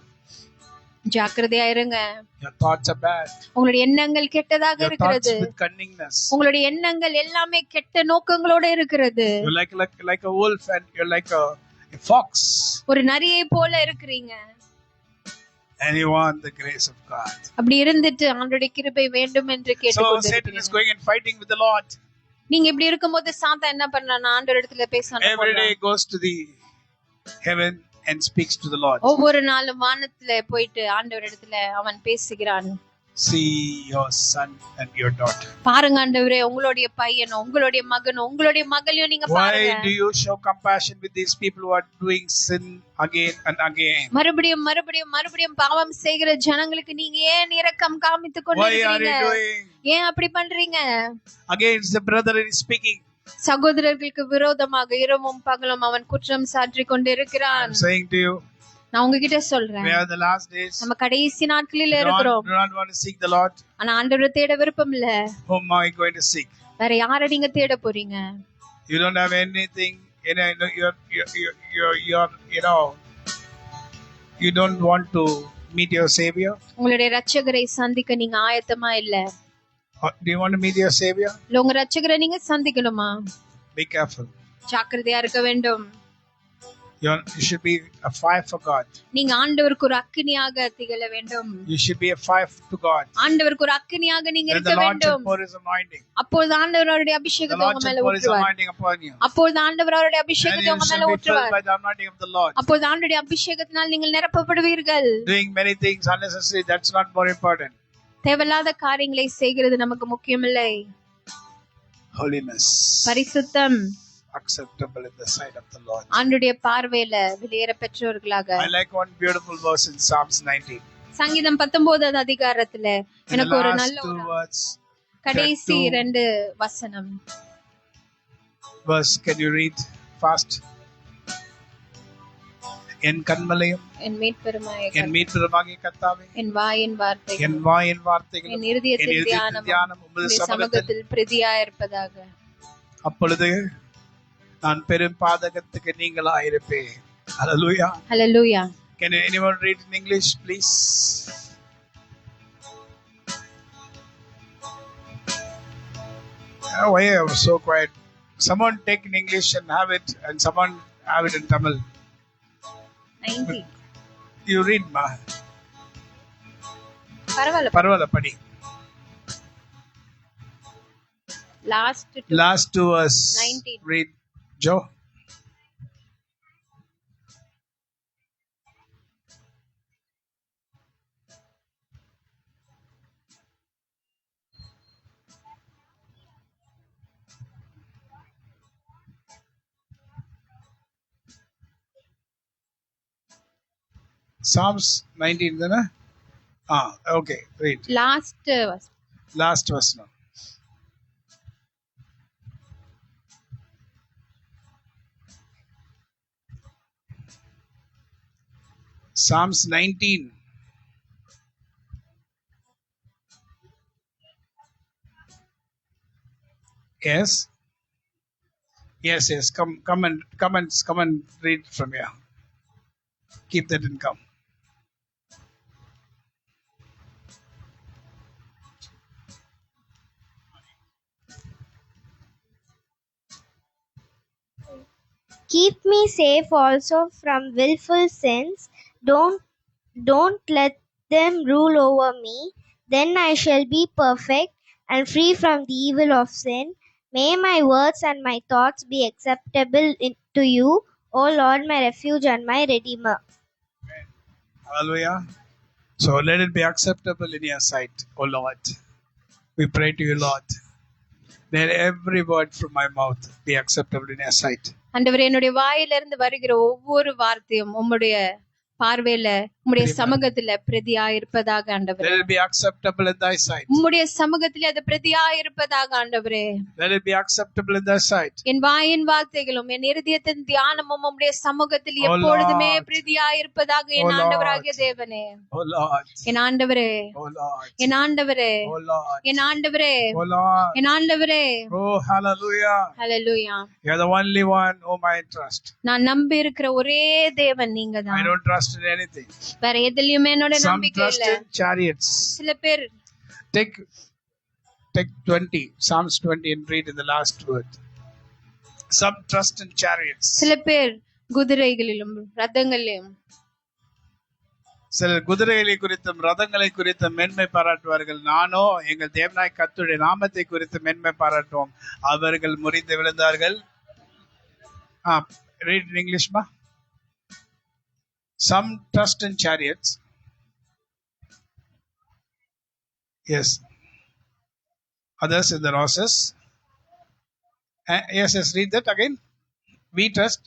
ஜாக்கிரதையா இருங்க. Your thoughts are bad. உங்களுடைய எண்ணங்கள் கெட்டதாக Your thoughts இருக்கிறது. with cunningness. உங்களுடைய எண்ணங்கள் எல்லாமே கெட்ட நோக்கங்களோட இருக்கிறது. You're like a wolf and you're like a fox. ஒரு நரியை போல இருக்கிறீங்க. And you want the grace of God. அப்படி இருந்துட்டு ஆண்டவருடைய கிருபை வேண்டும் என்று So Satan is கேட்டுக்கொண்டிருக்கிறீங்க. going and fighting with the Lord. நீங்க இப்படி இருக்கும்போது சாத்தான் என்ன பண்றானா, ஆண்டவரிடத்துல பேசணும். Every day goes to the heaven and speaks to the Lord. ஒவ்வொரு நாளும் வானத்துல போயிட்டு ஆண்டவரிடத்துல அவன் பேசுகிறான். See your son and your daughter. பாருங்க ஆண்டவரே, உங்களுடைய பையனோ உங்களுடைய மகனோ உங்களுடைய மகளையோ நீங்க Why பாருங்க. do you show compassion with these people who are doing sin again and again? மறுபடியும் பாவம் செய்கிற ஜனங்களுக்கு நீங்க ஏன் இரக்கம் காமித்துக் Why are you கொண்டிருக்கிறீங்க? doing ஏன் அப்படி பண்றீங்க? against the brother is speaking? சகோதரர்களுக்கு விரோதமாக இரவும் பகலும் அவன் குற்றம் சாற்றிக் கொண்டிருக்கிறான். I'm saying to you, நான் உங்ககிட்ட சொல்றேன், we are the last days. நம்ம கடைசி நாட்களில் Do இருக்கிறோம். not want to seek the Lord. ஆனா ஆண்டவரை தேட விருப்பம் இல்ல. Whom are you going to seek? வேற யாரை நீங்க தேட போறீங்க? You don't have anything. You don't want to meet your Savior. உங்களுடைய ரட்சகரை சந்திக்க நீங்க ஆயத்தமா இல்ல. Do you want to meet your Savior? இல்ல உங்க ரட்சகரை நீங்க சந்திக்கணுமா? Be careful. ஜாக்கிரதையா இருக்க வேண்டும். You should be a fire for God. நீங்க ஆண்டவருக்கு ஒரு அக்கினியாக திகழ வேண்டும். You should be a fire to God. ஆண்டவருக்கு ஒரு அக்கினியாக நீங்க Then இருக்க the Lord shall வேண்டும். pour His anointing. அப்பொழுது ஆண்டவர் அவருடைய The அபிஷேகத்தை Lord உங்க shall மேல pour His ஊற்றுவார். anointing upon you. அப்பொழுது ஆண்டவர் அவருடைய And அபிஷேகத்தை you உங்க shall மேல be filled ஊற்றுவார். by the anointing of the Lord. அப்பொழுது ஆண்டவருடைய அபிஷேகத்தினால் நீங்கள் நிரப்பப்படுவீர்கள். Doing many things unnecessary, that's not more important. தேவையில்லாத காரியங்களை செய்கிறது நமக்கு முக்கியமில்லை. Holiness. பரிசுத்தம். acceptable in the sight of the Lord. ஆண்டுடைய பார்வையில விலையேற பெற்றோர்களாக. I like one beautiful verse in Psalms 19. சங்கீதம் 19வது அதிகாரத்துல எனக்கு ஒரு நல்ல two words. கடைசி 2 வசனம். Verse, can you read fast? என் கண்மலையும் என் மீட்பெருமாகிய கர்த்தாவே, என் வாயின் வார்த்தைகள் என் இருதயத்தின் தியானம் உம்முடைய சமூகத்தில் பிரதியாயிருப்பதாக. அப்பொழுது நான் பெரும் பாதகத்துக்கு நீங்களாயிருப்பேன். Hallelujah. Hallelujah. Can anyone read in English, please? Why are you so quiet? Someone take in English and have it, and someone have it in Tamil. 90. You read, ma. Parvala padi. Last two verse. 19. Read, Joe. Psalms 19 dana? Okay, read. Last verse now. Psalms 19. Yes. Come and read from here. Keep that and come. Keep me safe also from willful sins. Don't let them rule over me. Then I shall be perfect and free from the evil of sin. May my words and my thoughts be acceptable to you, O Lord, my refuge and my redeemer. Amen. Hallelujah. So let it be acceptable in your sight, O Lord. We pray to you, Lord. Let every word from my mouth be acceptable in your sight. ஆண்டவரே, என்னுடைய வாயிலிருந்து வருகிற ஒவ்வொரு வார்த்தையும் உம்முடைய பார்வையில உம்முடைய சமூகத்துல பிரதியா இருப்பதாக ஆண்டவரே. Let it be acceptable in thy sight. உம்முடைய சமூகத்திலே அது பிரதியா இருப்பதாக ஆண்டவரே. Let it be acceptable in thy sight. என் வாயின் வார்த்தைகளும் என் இருதயத்தின் தியானமும் உம்முடைய சமூகத்தில் எப்பொழுதுமே பிரதியா இருப்பதாக என் ஆண்டவராகிய தேவனே. Oh Lord. என் ஆண்டவரே. Oh Lord. என் ஆண்டவரே. Oh Lord. என் ஆண்டவரே. Oh Lord. என் ஆண்டவரே. Oh hallelujah. Hallelujah. You are the only one whom I trust. நான் நம்பி இருக்கிற ஒரே தேவன் நீங்கதான். I don't trust in anything. வேற எதிலுமே என்னோட நம்பிக்கை இல்ல. Some trust in chariots. சில பேர் take 20 Psalms 20 and read in the last word. Some trust in chariots. சில பேர் குதிரைகளிலும் ரதங்களிலும், சிலர் குதிரைகளை குறித்தும் ரதங்களை குறித்தும் மேன்மை பாராட்டுவார்கள். நானோ எங்கள் தேவனாய் கர்த்தருடைய நாமத்தை குறித்து மேன்மை பாராட்டுவோம். அவர்கள் முறிந்து விழுந்தார்கள். Read in English, ma. Some trust in chariots. Yes. Others in the horses. Yes, read that again. We trust.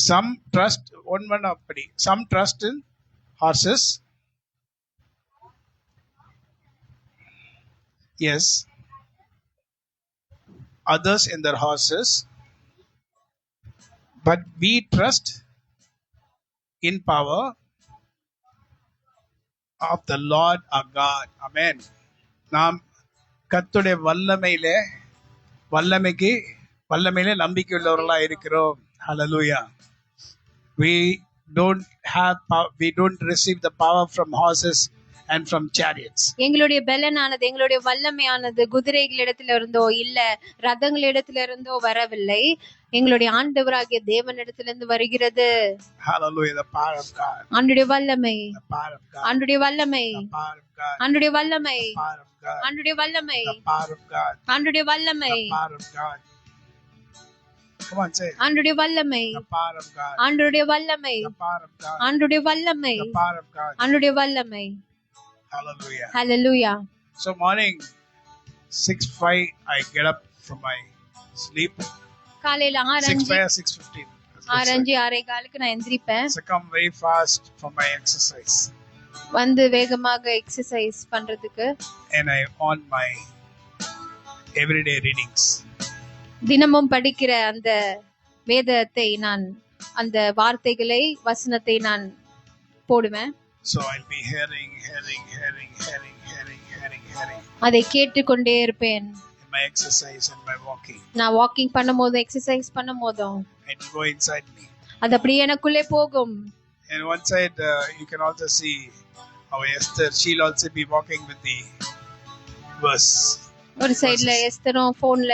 Some trust. One up. Some trust in horses. Yes. Others in their horses. But we trust in power of the Lord our God. Amen. நாம் கர்த்தருடைய வல்லமையிலே நம்பிக்கை உள்ளவர்களா இருக்கிறோம். Hallelujah. We don't receive the power from horses and from chariots. எங்களுடைய பலனானது, எங்களுடைய வல்லமையானது குதிரைகளிடத்துல இருந்தோ இல்ல ரதங்களிடத்துல இருந்தோ வரவில்லை. எங்களுடைய ஆண்டவராகிய தேவனிடத்திலிருந்து வருகிறது. Hallelujah. The power of God. ஆண்டுடைய வல்லமை. The power of God. ஆண்டுடைய வல்லமை. The power of God. ஆண்டுடைய வல்லமை. The power of God. ஆண்டுடைய வல்லமை. The power of God. ஆண்டுடைய வல்லமை. The power of God. Come on, say. ஆண்டுடைய வல்லமை. The power of God. ஆண்டுடைய வல்லமை. The power of God. ஆண்டுடைய வல்லமை. The power of God. ஆண்டுடைய வல்லமை. Hallelujah. Hallelujah. So morning 6:05 I get up from my sleep. காலையில 6 by 6:15. 6:45 நான் எந்திரிப்பேன். So come very fast for my exercise. வந்து வேகமாக எக்ஸசைஸ் பண்றதுக்கு. And I on my everyday readings. தினமும் படிக்கிற அந்த வேதத்தை நான் அந்த வார்த்தைகளை வசனத்தை நான் போடுவேன். So I'll be hearing. அதை கேட்டுக்கொண்டே இருப்பேன். In my exercise and my walking. நான் வாக்கிங் பண்ணும்போது எக்ஸசைஸ் பண்ணும்போதும் It will go inside me. அது அப்படியே எனக்குள்ளே போகும். And one side you can also see how Esther, she'll also be walking with the verse. ஒரு சைடுல எஸ்தரும் போன்ல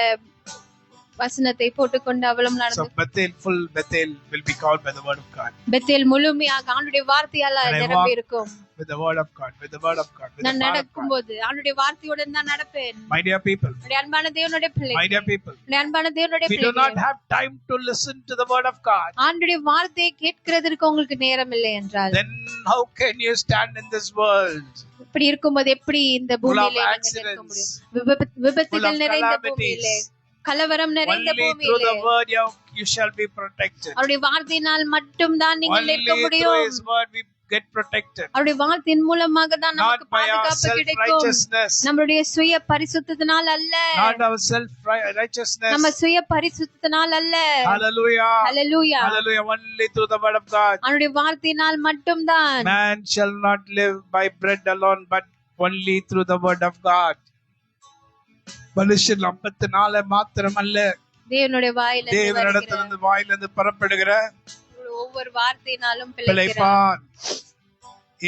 வசனத்தை போட்டுக்கொண்டு அவளும் So நடந்து. Bethel, full Bethel will be called by the word of God. Bethel முழுமையாக ஆண்டுடைய வார்த்தையால நிரம்பி இருக்கும். With the word of God, with the word of God, with the நான் power of God. நடக்கும்போது ஆண்டுடைய வார்த்தையுடன் தான் நடப்பேன். My dear people, என்னுடைய அன்பான தேவனுடைய my பிள்ளைகளே, dear people, என்னுடைய அன்பான தேவனுடைய we do not பிள்ளைகளே, have time to listen to the word of God. ஆண்டுடைய வார்த்தையை கேட்கிறதற்கு உங்களுக்கு நேரம் இல்லை என்றால் Then how can you stand in this world? இப்படி இருக்கும்போது எப்படி இந்த Full of பூமியிலே நீங்க நிற்க accidents, முடியும்? full of விபத்துகள் நிறைந்த பூமியிலே, calamities? கலவரம் நிறைந்த Only through பூமியிலே the word you shall be protected. அவருடைய வார்த்தையினால் மட்டும் தான் நீங்கள் Only நிற்க through முடியும். His word we get protected. அவருடைய வார்த்தையின் மூலமாக தான் Not நமக்கு by our பாதுகாப்பு கிடைக்கும். self-righteousness, நம்மளுடைய சுய பரிசுத்தத்தினால் அல்ல, not our self-righteousness. நம்ம சுய பரிசுத்தத்தினால் அல்ல. Hallelujah. Hallelujah. Hallelujah. Only through the word of God. அவருடைய வார்த்தையினால் மட்டும் தான். Man shall not live by bread alone, but only through the word of God. மனுஷன் அப்பத்தினால மாத்திரமல்ல, தேவனுடைய தேவனிடத்திலிருந்து வாயிலிருந்து புறப்படுகிற ஒவ்வொரு வார்த்தையினாலும் பிழைக்கிறார். பிழைப்பான்.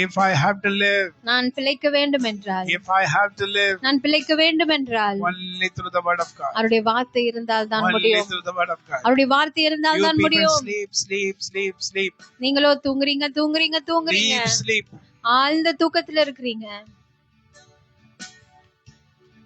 If I have to live, நான் பிழைக்க வேண்டும் என்றால், if I have to live, நான் பிழைக்க வேண்டும் என்றால் only through the word of God. அவருடைய வார்த்தை இருந்தால் தான் Only முடியும். through the word of God. அவருடைய வார்த்தை இருந்தால் You தான் people முடியும். sleep. நீங்களோ தூங்குறீங்க. Sleep. ஆழ்ந்த தூக்கத்துல இருக்கிறீங்க.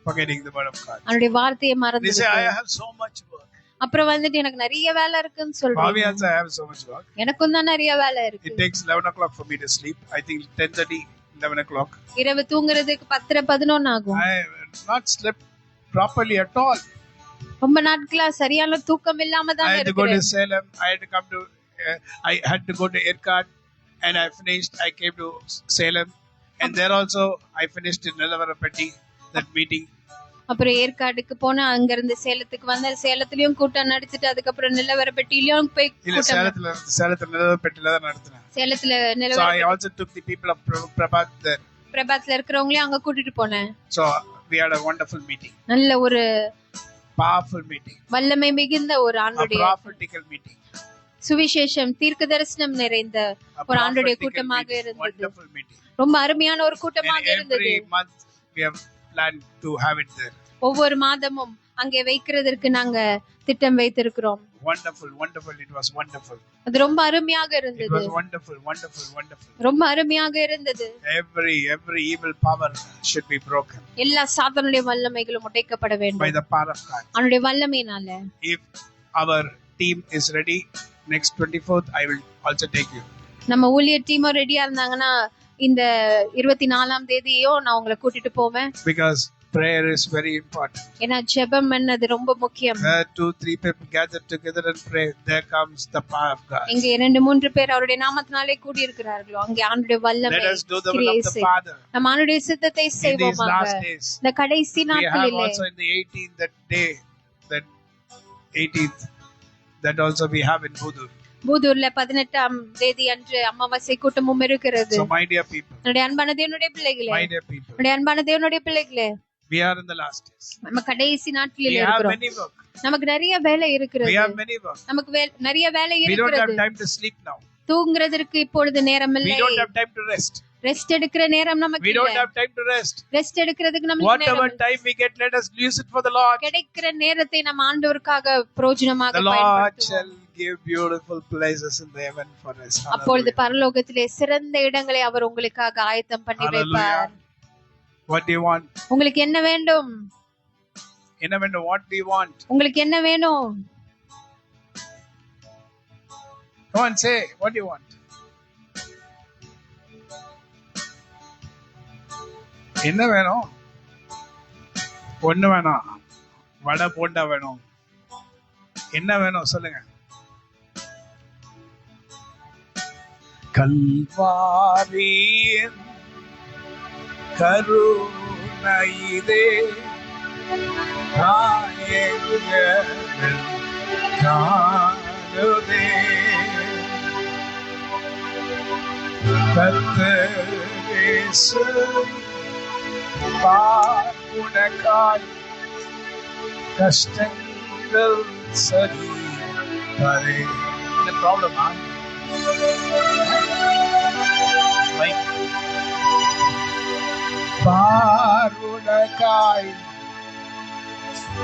Forgetting the word of God. அவருடைய வார்த்தையை They மறந்து say, I have so much work. அப்புறம் வந்துட்டு எனக்கு நிறைய வேலை இருக்குன்னு Bobby சொல்றீங்க. also I have so much work. எனக்கும் தான் நிறைய வேலை இருக்கு. It takes 11 o'clock for me to sleep. I think 10:30, 11 o'clock. இரவு தூங்குறதுக்கு 10:11 ஆகும். I have not slept properly at all. ரொம்ப நாட்களா சரியான தூக்கம் இல்லாம I தான் had to go to இருக்கிறேன். Salem. I had to come to. I had to go to Erkat, and I finished. I came to Salem, and there also I finished in Nilavarapatti that meeting. அப்புறம் ஏற்காடுக்கு போனா அங்க இருந்து சேலத்துக்கு வந்த சேலத்திலயும் கூட்டம் நடத்திட்டு அதுக்கப்புறம் நிலவரப்பட்டியிலயும் போய் இல்ல சேலத்துல நிலவரப்பட்டில தான் நடத்துனேன். சேலத்துல So I நிலவர also took the people of Prabhat there. பிரபாத்ல இருக்கிறவங்களையும் அங்க கூட்டிட்டு போனேன். So we had a wonderful meeting. நல்ல ஒரு Powerful meeting. வல்லமை மிகுந்த ஒரு A ஆண்டுடைய prophetical meeting. சுவிசேஷம் தீர்க்க தரிசனம் நிறைந்த A ஒரு ஆண்டுடைய prophetical கூட்டமாக meeting. இருந்தது. Wonderful meeting. ரொம்ப அருமையான ஒரு கூட்டமாக And இருந்தது. every month we have planned to have it there. ஒவ்வொரு மாதமும் அங்கே வைக்கிறதற்கு நாங்க திட்டம் வைத்திருக்கிறோம். Wonderful. It was wonderful. அது ரொம்ப அருமையாக It இருந்தது. was wonderful. ரொம்ப அருமையாக இருந்தது. Every evil power should be broken எல்லா சாத்தானுடைய வல்லமைகளும் உடைக்கப்பட by வேண்டும் the power of God. அவனுடைய வல்லமையினால. If our team is ready, next 24th I will also take you. நம்ம ஊழியர் டீமும் ரெடியா இருந்தாங்கன்னா இந்த 24ஆம் தேதியோ நான் உங்களை கூட்டிட்டு போவேன். Because prayer is very important. ஏன்னா ஜெபம் என்னது ரொம்ப முக்கியம். Where 2-3 people gather together and pray, there comes the power of God. இங்க 2-3 பேர் அவருடைய நாமத்தினாலே கூடி இருக்கிறார்களோ அங்கே ஆண்டுடைய வல்லமை Let us do the will of the Father. நம்ம ஆண்டுடைய சித்தத்தை In these செய்வோமாக. last days, இந்த கடைசி we have நாட்களிலே also in the 18th that day, that 18th, that also we have in Budur. பூதூர்ல 18ஆம் தேதி அன்று அமாவாசை கூட்டமும் இருக்கிறது. So my dear people, என்னுடைய அன்பான தேவனுடைய பிள்ளைகளே, my dear people, என்னுடைய அன்பான தேவனுடைய பிள்ளைகளே, we are in the last days. நம்ம கடைசி We நாட்களில் have இருக்கிறோம். many work. நமக்கு நிறைய வேலை இருக்கிறது. We have many work. நமக்கு நிறைய வேலை We don't have இருக்கிறது. time to sleep now. தூங்குறதற்கு இப்பொழுது நேரம் We இல்லை. don't have time to rest. Rest எடுக்கிற நேரம் நமக்கு We don't இல்லை. have time to rest. Rest எடுக்கிறதுக்கு நமக்கு நேரம் Whatever இல்லை. time we get, let us use it for the Lord. கிடைக்கிற நேரத்தை நம்ம ஆண்டவருக்காக பிரயோஜனமாக The Lord பயன்படுத்துவோம். shall give beautiful places in the heaven for us. அப்பொழுது Hallelujah. பரலோகத்திலே சிறந்த இடங்களை அவர் உங்களுக்காக ஆயத்தம் பண்ணி வைப்பார். Hallelujah. What do you want? உங்களுக்கு என்ன வேண்டும்? What do you want? உங்களுக்கு என்ன வேணும்? Come on, say, what do you want? என்ன வேணும்? ஒண்ணு வேணாம். வடை போண்டா வேணும். என்ன வேணும் சொல்லுங்க. கல்வாரியின் கருணையிலே காணுதே கர்த்தரேசு உனக்காய் கஷ்டங்கள் சரி தரே. இந்த ப்ராப்ளமா? உனக்காய்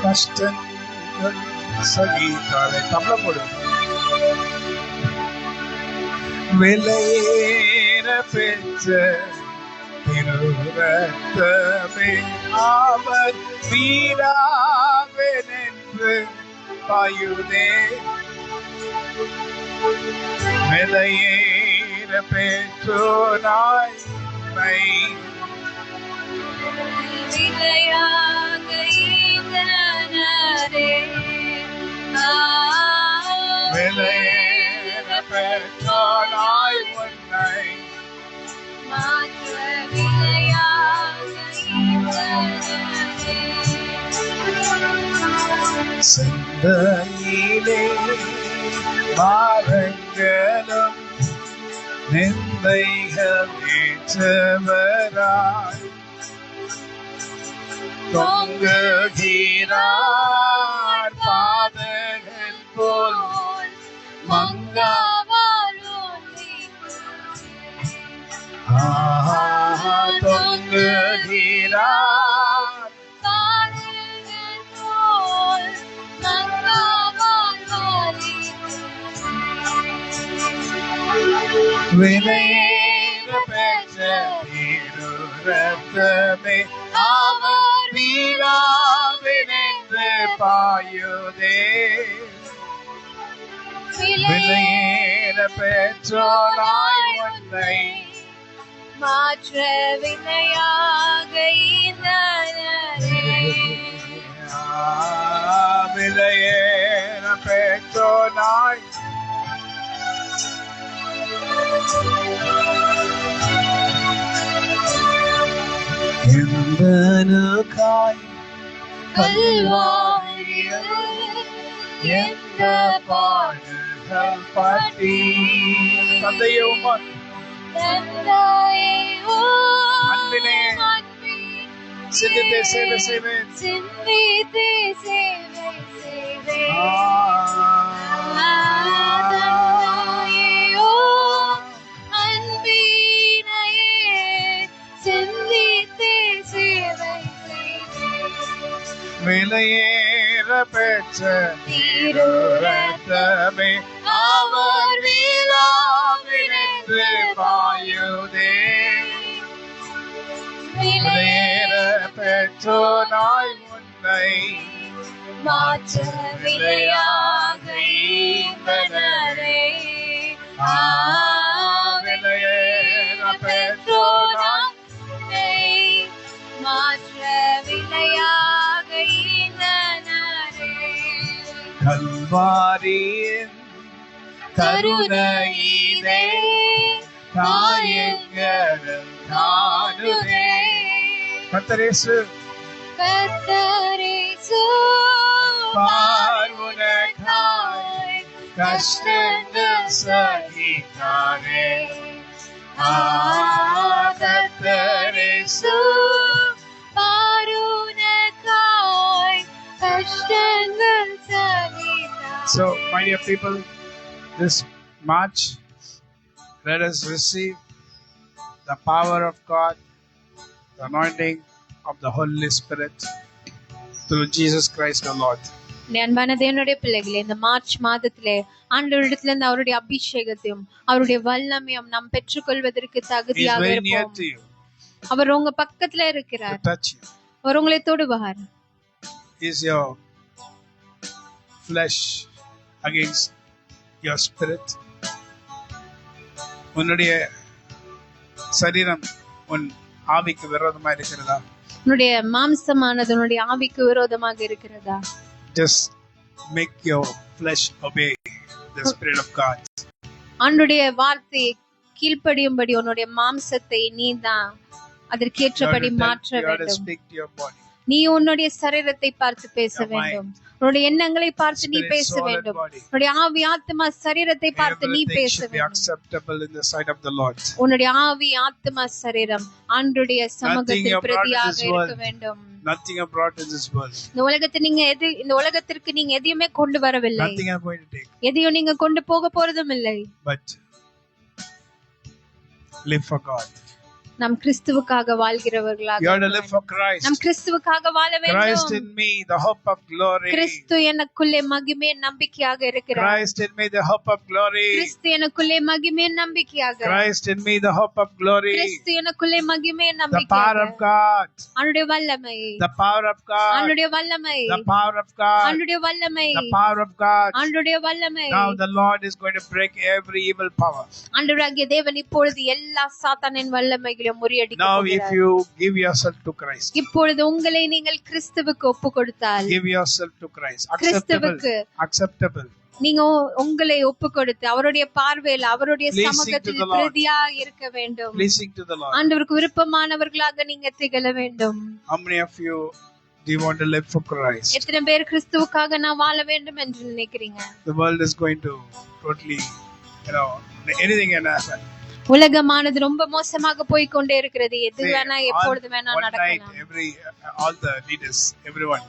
கஷ்டங்கள் சரி தரே. தப்பல போடு. விலையேற பெற்ற திருரத்தமே அவர் வீராவேன் என்று பாயுதே. விலையேற பெற்றோனாய் விலையாக ஈந்தனரே. விலையேற பெற்றோனாய் உன்னை மாற்ற விலையாக ஈந்தனரே. சிந்தையிலே பாரங்களும் நிந்தைகள் ஏற்றவராய் தொங்குகிறார் பாதகன் போல் தொங்குகிறார் விலையேற பெற்ற திருரத்தமே அவர் வீராவினின்று பாயுதே. விலையேற பெற்றோனாய் உன்னை மாற்ற விலையாக ஈந்தனரே. விலையேற பெற்றோனாய் எந்தனுக்காய் கல்வாரியில் எந்த பாடுகள் பற்றி தந்தையும் அன்பினே சிந்தித்தே சேவை செய்வேன். சிந்தித்தே சேவை செய்வேன். விலையேற பெற்ற திருரத்தமே அவர் வீராவினின்று பாயுதே. விலையேற பெற்றோனாய் உன்னை மாற்ற விலையாக ஈந்தனரே. விலையேற பெற்றோனாய் மாற்ற விலையாக ஈந்தனரே. கல்வாரியின் கருணையிலே காயங்கள் காணுதே. கர்த்தரேசு உனக்காய் கஷ்டங்கள் சகித்தாரே. கர்த்தரேசு So, my dear people, this March, let us receive the power of God, the anointing of the Holy Spirit through Jesus Christ the Lord. அன்பான தேவனுடைய பிள்ளைகளே, இந்த மார்ச் மாதத்திலே ஆண்டவரிடத்துல இருந்து அவருடைய அபிஷேகத்தையும் அவருடைய வல்லமையும் நாம் பெற்றுக்கொள்வதற்கு தகுதியாக இருப்போம். அவர் உங்க பக்கத்துல இருக்கிறார். அவர் உங்களை தொடுவார். Is your flesh against your spirit? உன்னுடைய சரீரம் உன் ஆவிக்கு விரோதமா இருக்கிறதா? உன்னுடைய மாம்சமானது உன்னுடைய ஆவிக்கு விரோதமாக இருக்கிறதா? Just make your flesh obey the Spirit of God. ஆண்டுடைய வார்த்தை கீழ்ப்படியும்படி உன்னுடைய மாம்சத்தை நீ தான் அதற்கேற்றபடி மாற்ற You have to வேண்டும். speak to your body. நீ உன்னுடைய சரீரத்தை பார்த்து பேச வேண்டும். உன்னுடைய எண்ணங்களை பார்த்து நீ Spirit, பேச soul and வேண்டும். body. உன்னுடைய ஆவி ஆத்மா சரீரத்தை பார்த்து நீ Everything பேச should be வேண்டும். acceptable in the sight of the Lord. உன்னுடைய ஆவி ஆத்மா சரீரம் ஆண்டுடைய Nothing you சமூகத்தில் brought in பிரதியாக this இருக்க world. வேண்டும். Nothing you brought in this world. இந்த உலகத்திற்கு நீங்க எதையுமே கொண்டு வரவில்லை. Nothing you are going to take. எதையும் நீங்க கொண்டு போக போறதும் இல்லை. But live for God. நாம் கிறிஸ்துவுக்காக வாழ்கிறவர்களாக You have to live for Christ. நாம் கிறிஸ்துவுக்காக வாழ Christ வேண்டும். in me, the hope of glory. கிறிஸ்து எனக்குள்ளே மகிமே நம்பிக்கையாக இருக்கிறார். Christ in me, the hope of glory. கிறிஸ்து எனக்குள்ளே மகிமே நம்பிக்கையாக. Christ in me, the hope of glory. கிறிஸ்து எனக்குள்ளே மகிமே The power நம்பிக்கையாக. of God. அவருடைய வல்லமை. The power of God. அவருடைய வல்லமை. The power of God. அவருடைய வல்லமை. The power of God. அவருடைய வல்லமை. Now the Lord is going to break every evil power. ஆண்டவராகிய தேவன் இப்பொழுது எல்லா சாத்தானின் வல்லமைகளையும் முறியடிக்க Now if போகிறார். you give yourself to Christ. இப்பொழுது உங்களை நீங்கள் கிறிஸ்துவுக்கு ஒப்பு கொடுத்தால், Give yourself to Christ. Acceptable. கிறிஸ்துவுக்கு Acceptable. நீங்க உங்களை ஒப்பு கொடுத்து அவருடைய பார்வையில் அவருடைய Pleasing to சமூகத்தில் the Lord. பிரதியா இருக்க வேண்டும். Pleasing to the Lord. ஆண்டவருக்கு விருப்பமானவர்களாக நீங்க திகழ வேண்டும். How many of you do you want to live for Christ? எத்தனை பேர் கிறிஸ்துவுக்காக நான் வாழ வேண்டும் என்று நினைக்கிறீங்க? The world is going to totally, anything can happen. உலகமானது ரொம்ப மோசமாக போய் கொண்டே இருக்கிறது. எது See, வேணா எப்பொழுது வேணா one night, நடக்கலாம். all the leaders, everyone,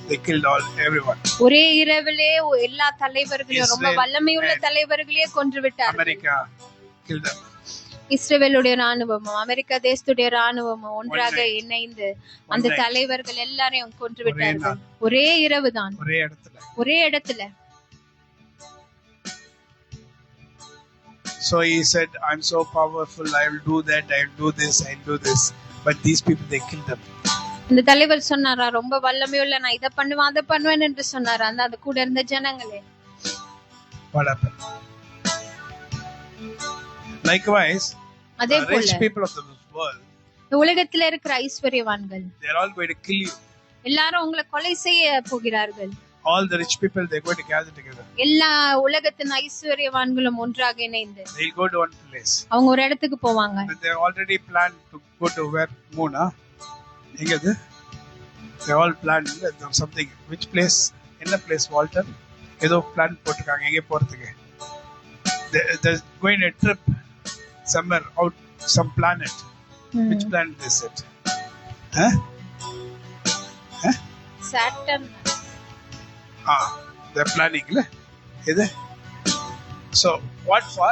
they killed everyone. ஒரே இரவிலே எல்லா தலைவர்களையும் ரொம்ப Israel வல்லமையுள்ள and தலைவர்களையே கொன்று விட்டார்கள். America killed them. இஸ்ரவேலுடைய ராணுவமும் அமெரிக்கா தேசத்துடைய ராணுவமும் ஒன்றாக One night. இணைந்து அந்த One night. தலைவர்கள் எல்லாரையும் கொன்று ஒரே விட்டார்கள். நாள். ஒரே இரவு தான், ஒரே இடத்துல. ஒரே இடத்துல. So he said, I'm so powerful, I will do that, I will do this, I will do this. But these people, they killed them. இந்த தலைவர் சொன்னாரா, ரொம்ப வல்லமையுள்ள நான் இதை பண்ணுவேன் அதை பண்ணுவேன் என்று சொன்னாரா. அந்த கூட இருந்த ஜனங்களே. What happened? Likewise, அதே the rich போல people of the world, இந்த உலகத்துல இருக்கிற ஐஸ்வர்யவான்கள் they're all going to kill you. எல்லாரும் உங்களை கொலை செய்ய போகிறார்கள். All the rich people, they're going to gather together. எல்லா உலகத்தின் ஐஸ்வர்யவான்களும் ஒன்றாக இணைந்து They'll go to one place. அவங்க ஒரு இடத்துக்கு போவாங்க. But they already planned to go to where moon, huh? They all planned something. Which place? In the place, Walter? ஏதோ plan போட்டிருக்காங்க எங்கே போறதுக்கு. They're going a trip somewhere out, some planet. Which planet is it? Huh? Saturn. They're planning, இது. So what for?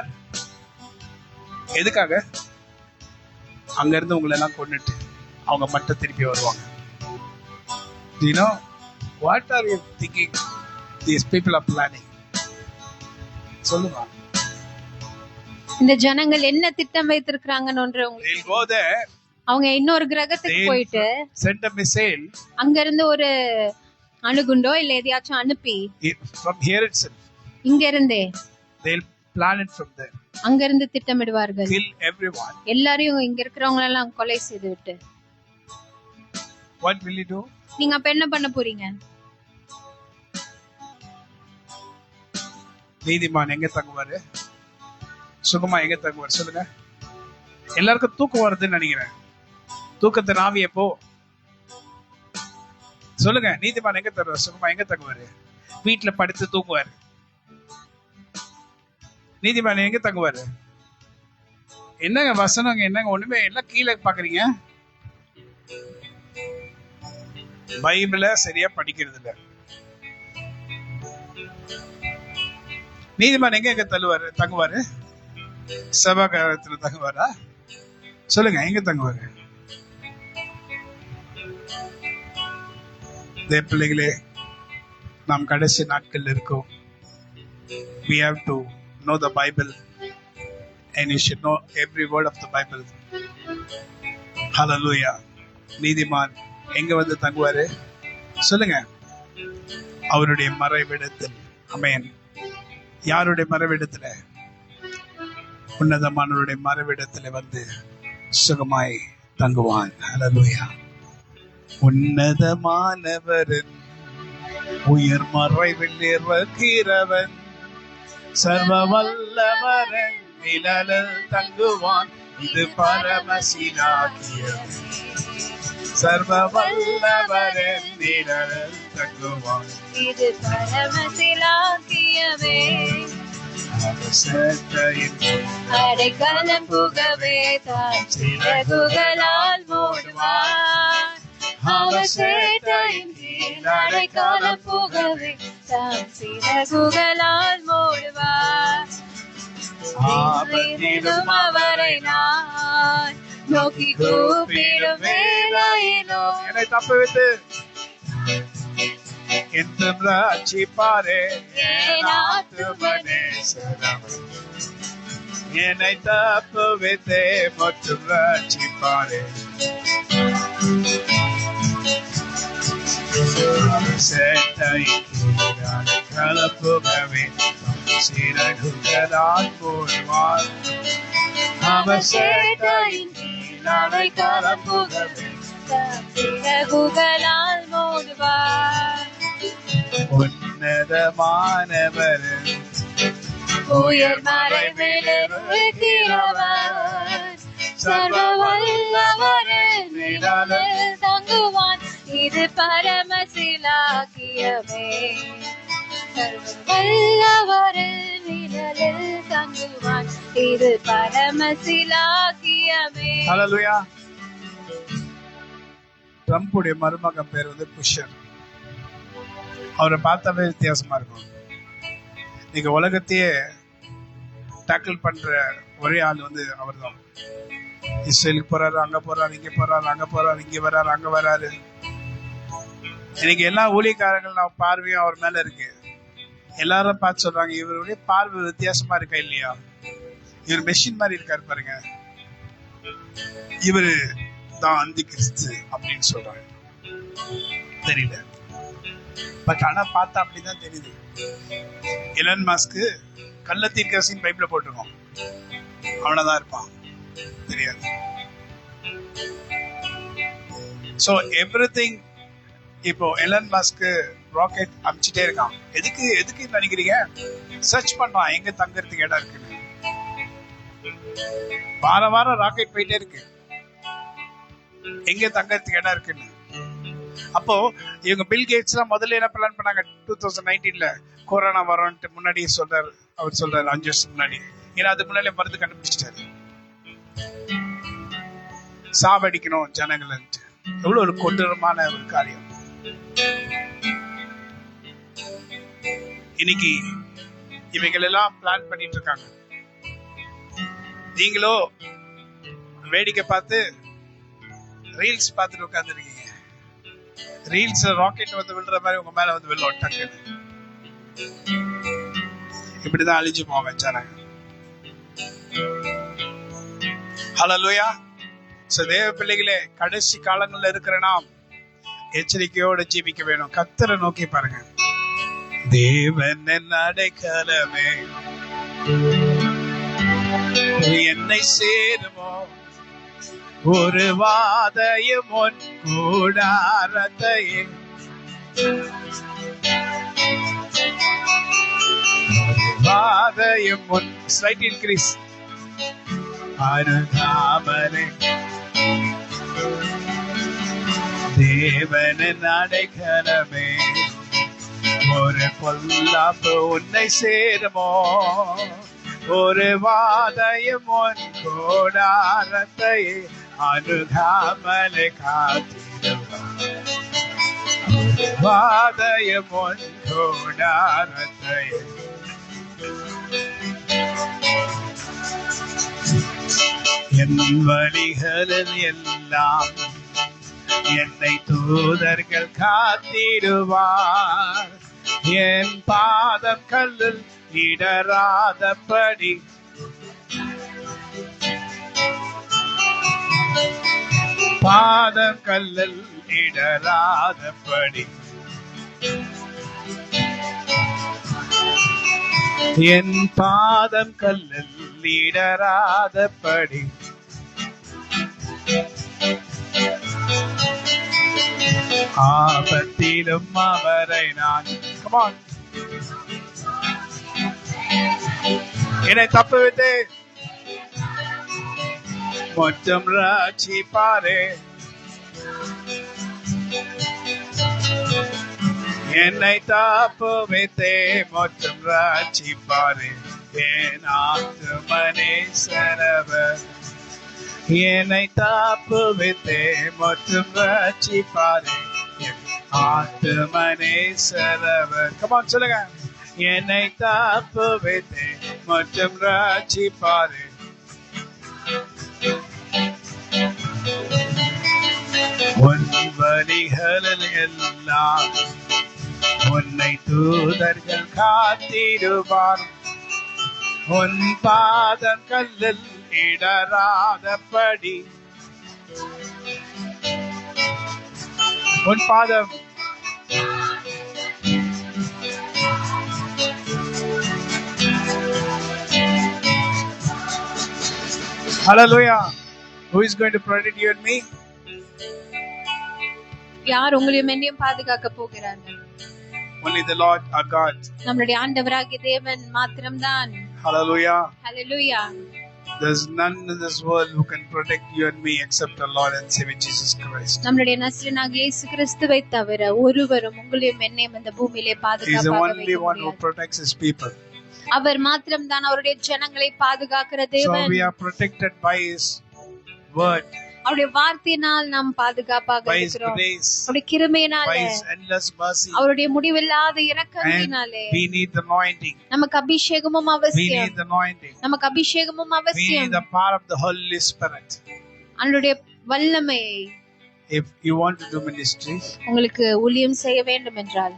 எதுக்காக? அங்க இருந்து உங்களை எல்லாம் கொன்னுட்டு அவங்க மட்டும் திருப்பி வருவாங்க. Do you know what are you thinking these people are planning? சொல்லுங்க. இந்த ஜனங்கள் என்ன திட்டம் வைத்திருக்காங்கன்னு உங்களுக்கு. They'll go there. அவங்க இன்னொரு கிரகத்துக்கு போயிட்டு send a missile. அங்க இருந்து ஒரு அணுகுண்டோ இல்ல எதையாச்சும் அனுப்பி from here itself. இங்க இருந்தே they'll plan it from there. அங்க இருந்து திட்டமிடுவார்கள். Kill everyone. எல்லாரையும் இங்க இருக்கிறவங்க எல்லாம் கொலை செய்து விட்டு. What will you do? நீங்க அப்ப என்ன பண்ண போறீங்க? நீதிமான் எங்க தங்குவாரு? சுகமா எங்க தங்குவார் சொல்லுங்க. எல்லாருக்கும் தூக்கம் வருதுன்னு நினைக்கிறேன். தூக்கத்தை நாவி எப்போ சொல்லுங்க. நீதிமான் எங்க தருவார்? சுகமா எங்க தங்குவாரு? வீட்டுல படுத்து தூங்குவாரு. நீதிமான் எங்க தங்குவாரு? என்னங்க வசனங்க, என்னங்க ஒண்ணுமே எல்லாம் கீழே பாக்குறீங்க. பைபிள சரியா படிக்கிறது இல்ல. நீதிமான் எங்க தங்குவாரு? சபாகாரத்துல தங்குவாரா? சொல்லுங்க, எங்க தங்குவாரு? பிள்ளைகளே, நாம் கடைசி நாட்கள் இருக்கோம். We have to know the Bible and you should know every word of the Bible. Hallelujah. நீதிமான் எங்க வந்து தங்குவாரு? சொல்லுங்க. அவருடைய மறைவிடத்தில். ஆமென். யாருடைய மறைவிடத்துல? உன்னதமானவருடைய மறைவிடத்துல வந்து சுகமாய் தங்குவான். ஹல்லேலூயா. உன்னதமானவரின் உயர் மறைவில் இருக்கிறவன் சர்வ வல்லவரன் நிழலில் தங்குவான். இது பரமசிலாக்கியமே. சர்வ வல்லவரன் நிழலில் தங்குவான். இது பரமசிலாக்கியமே. அடைக்கலம் புகவே தான் சிறகுகளால் மூடுவார். அவர் சேட்டையின் கீழ் அடைக்கலம் புகவே தான் சிறகுகளால் மூடுவார். ஆபத்திலும் அவரை நான் நோக்கி கூப்பிடும் வேளையிலோ என்னை தப்புவித்து என்றும் ரட்சிப்பாரே என் ஆத்துமநேசரே. என்னை தப்புவித்தே மற்றும் ரட்சிப்பாரே. கலப்புகவே சிறகுகளால் மூடுவார். அவர் சேட்டையின் கீழ் கலப்புகவே சிறகுகளால் மூடுவார். உன்னதமானவர் உயர் மறைவில் இருக்கிறவர் சர்வ வல்லவரின் நிழலில் தங்குவான். இது பரமசிலாக்கியமே. சர்வ வல்லவரின் நிழலில் தங்குவான். இது பரமசிலாக்கியமே. ஹல்லேலூயா. ட்ரம்புடைய மருமகன் பேர் வந்து புஷர். அவரை பார்த்தாவே வித்தியாசமா இருக்கும். நீங்க உலகத்தையே டேக்கிள் பண்ற ஒரே ஆள் வந்து அவர் தான். இஸ்ரேலுக்கு போறாரு, அங்க போறாரு, இங்க போறாரு, அங்க போறாரு, இங்க வராரு, அங்க வராரு. இன்னைக்கு எல்லா ஊழியக்காரர்கள் நான் பார்வையும் அவர் மேல இருக்கு. எல்லாரும் பார்த்து சொல்றாங்க, இவருடைய பார்வை வித்தியாசமா இருக்கா இல்லையா? இவர் மெஷின் மாதிரி இருக்காரு பாருங்க. இவரு தான் அந்தி கிறிஸ்து அப்படின்னு சொல்றாங்க. தெரியல, பட் ஆனா பார்த்தா அப்படிதான் தெரியுது. எலன் மாஸ்க்கு கள்ளத்தீர்க்கதரிசின்னு பைபிள்ல போட்டிருக்கோம். அவனதான் இருப்பான், தெரியாது. So everything. இப்போ எலன் மாஸ்க்கு ராக்கெட் அமிச்சிட்டே இருக்கான். எதுக்கு நினைக்கிறீங்க? சர்ச் பண்றான் எங்க தங்கறதுக்கு இடம் இருக்குன்னு. வாரம் ராக்கெட் போயிட்டே இருக்கு, எங்க தங்கறதுக்கு இடம் இருக்குன்னு. அப்போ இவங்க பில் கேட்ஸ் எல்லாம் முதல்ல என்ன பிளான் பண்ணாங்க? 2019ல கொரோனா வரும்னு முன்னாடியே சொல்றாரு. அவர் சொல்றாரு 5 வருஷம் முன்னாடி. ஏன்னா அதுக்கு முன்னாடி மருந்து கண்டுபிடிச்சிட்டாரு. சாவடிக்கணும் ஜனங்கள். எவ்வளவு ஒரு கொடூரமான ஒரு காரியம். இன்னைக்கு இவைகள் எல்லாம் பிளான் பண்ணிட்டு இருக்காங்க. நீங்களோ வேடிக்கை பார்த்து ரீல்ஸ் பார்த்துட்டு உட்கார்ந்து இருக்கீங்க. ரீல்ஸ் ராக்கெட் வந்து விழுற மாதிரி உங்க மேல வந்து விழும் டக்குன்னு. இப்படிதான் அழிஞ்சு போவாங்க ஜனங்க. ஹல்லேலூயா. தேவ பிள்ளைகளே, கடைசி காலங்கள்ல இருக்கிற நாம் எச்சரிக்கையோடு ஜீவிக்க வேணும். கர்த்தரை நோக்கி பாருங்க. தேவன் என் அடைக்கலமே, என்னை சேருமோ ஒரு வாதையும் உன் கூடாரத்தையே. வாதையும் உன் ஸ்லைட் இன்க்ரீஸ் அருகாமலே. தேவனின் அடைக்கலமே, ஒரு பொல்லாப்பு உன்னை சேருமோ ஒரு வாதையும் உன் கூடாரத்தை அணுகாமலே காத்திடுவார். வாதையும் உன் கூடாரத்தை என் வழிகளில் எல்லாம் என்னை தூதர்கள் காத்திடுவார். என் பாதம் கல்லில் இடராதபடி பாதம் கல்லில் இடராதபடி என் பாதம் கல்லில் இடராதபடி ஆபத்திலும் அவரை நான் come on என்னை தப்புவித்து முற்றும் ரட்சிப்பாரே என்னை தப்புவித்தே முற்றும் ரட்சிப்பாரே என் ஆத்துமனே சரவர் என்னை தப்புவித்தே முற்றும் ரட்சிப்பாரே என் ஆத்துமனே சரவர் come on சொல்லுங்க என்னை தப்புவித்தே முற்றும் ரட்சிப்பாரே உன் வழிகளில் எல்லாம் உன்னை தூதர்கள் காத்திடுவார் உன் பாதம் கல்லில் இடராதபடி உன் பாதம் Hallelujah. Who is going to protect you and me? யார் உங்களையும் என்னையும் பாதுகாக்க போகிறார்கள்? Only the Lord our God. நம்முடைய ஆண்டவராகிய தேவன் மாத்திரம்தான். Hallelujah. Hallelujah. There's none in this world who can protect you and me except our Lord and Savior Jesus Christ. நம்முடைய நசரேயனாகிய இயேசு கிறிஸ்துவை தவிர ஒருவரும் உங்களையும் என்னையும் இந்த பூமியிலே பாதுகாப்பாக He is the வைக்க only one who முடியாது. protects his people. அவர் மாத்திரம்தான் அவருடைய ஜனங்களை பாதுகாக்கிற So தேவன். we are protected by his word, அவருடைய வார்த்தையினால் நாம் பாதுகாப்பாக by his இருக்கிறோம். grace, அவருடைய கிருபையினால, by his endless mercy. அவருடைய முடிவில்லாத And இரக்கங்களினாலே we need the anointing. நமக்கு அபிஷேகமும் We அவசியம். need the anointing. நமக்கு அபிஷேகமும் We அவசியம். need the power of the Holy Spirit. அவருடைய வல்லமை. If you want to do ministry, உங்களுக்கு ஊழியம் செய்ய வேண்டும் என்றால்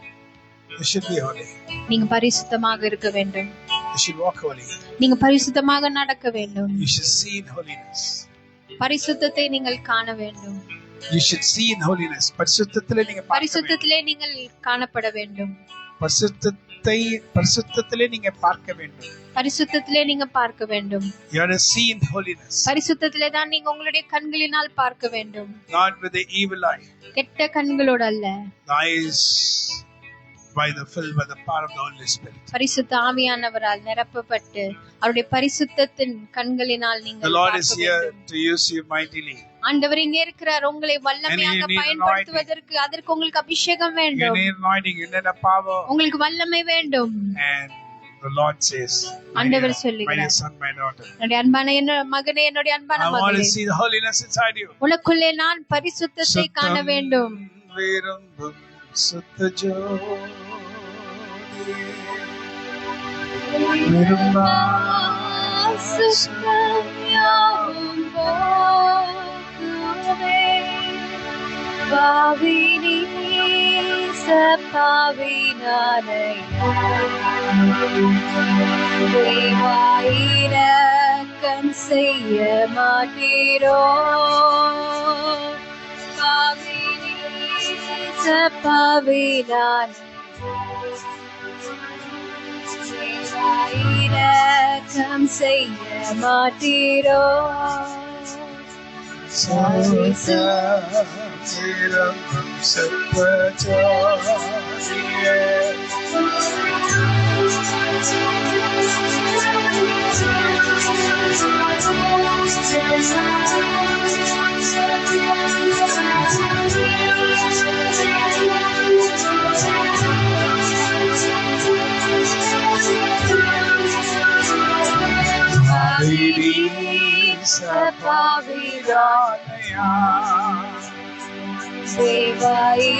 you should be holy. நீங்க பரிசுத்தமாக இருக்க வேண்டும். You should walk holy. நீங்க பரிசுத்தமாக நடக்க வேண்டும். You should see in holiness. பரிசுத்தத்தை நீங்கள் காண வேண்டும். You should see in holiness. பரிசுத்தத்திலே நீங்க பார்க்க வேண்டும். பரிசுத்தத்திலே நீங்கள் காணப்பட வேண்டும். பரிசுத்தத்திலே நீங்க பார்க்க வேண்டும். பரிசுத்தத்திலே நீங்க பார்க்க வேண்டும். You have to see in holiness. பரிசுத்தத்திலே தான் நீங்க உங்களுடைய கண்களினால் பார்க்க வேண்டும். Not with the evil eye. கெட்ட கண்களோடு அல்ல. The eyes filled by the power of the Holy Spirit. பரிசுத்த ஆவியானவரால் நிரப்பப்பட்டு அவருடைய பரிசுத்தத்தின் கண்களினால் நீங்கள் The Lord is பார்க்க here வேண்டும். to use you mightily. ஆண்டவர் இங்கே இருக்கிறார் உங்களை வல்லமையாக And you need பயன்படுத்துவதற்கு. அதற்கு உங்களுக்கு அபிஷேகம் You வேண்டும். need anointing, you need a power. உங்களுக்கு வல்லமை வேண்டும். And the Lord says, ஆண்டவர் my சொல்லுகிறார், dear son, my daughter, என்னுடைய அன்பான மகனே, என்னுடைய அன்பான I want மகளே, to see the holiness inside you. உனக்குள்ளே நான் பரிசுத்தத்தை காண வேண்டும். விரும்பும் சுத்த ஜோதியே, விரும்பா சுத்தம் யாவும் போக்குமே. பாவினி பாவினானையா தேவாயிரக்கம் செய்ய மாட்டீரோ. பாவினி பாவினான் தேவாயிரக்கம் செய்ய மாட்டீரோ. விரும்பும் சுத்த ஜோதியே,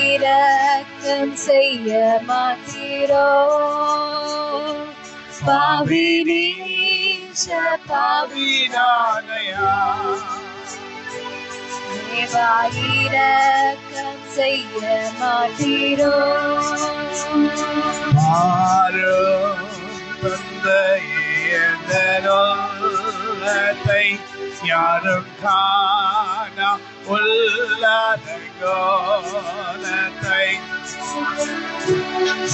தேவாயிரக்கம் செய்ய மாட்டீரோ. பாவினி பாவினானையா, தேவாயிரக்கம் செய்ய மாட்டீரோ. மாறும் தந்தையே உள்ளத்தை யாரும் காணா உள்ளத கோலத்தை, மனம்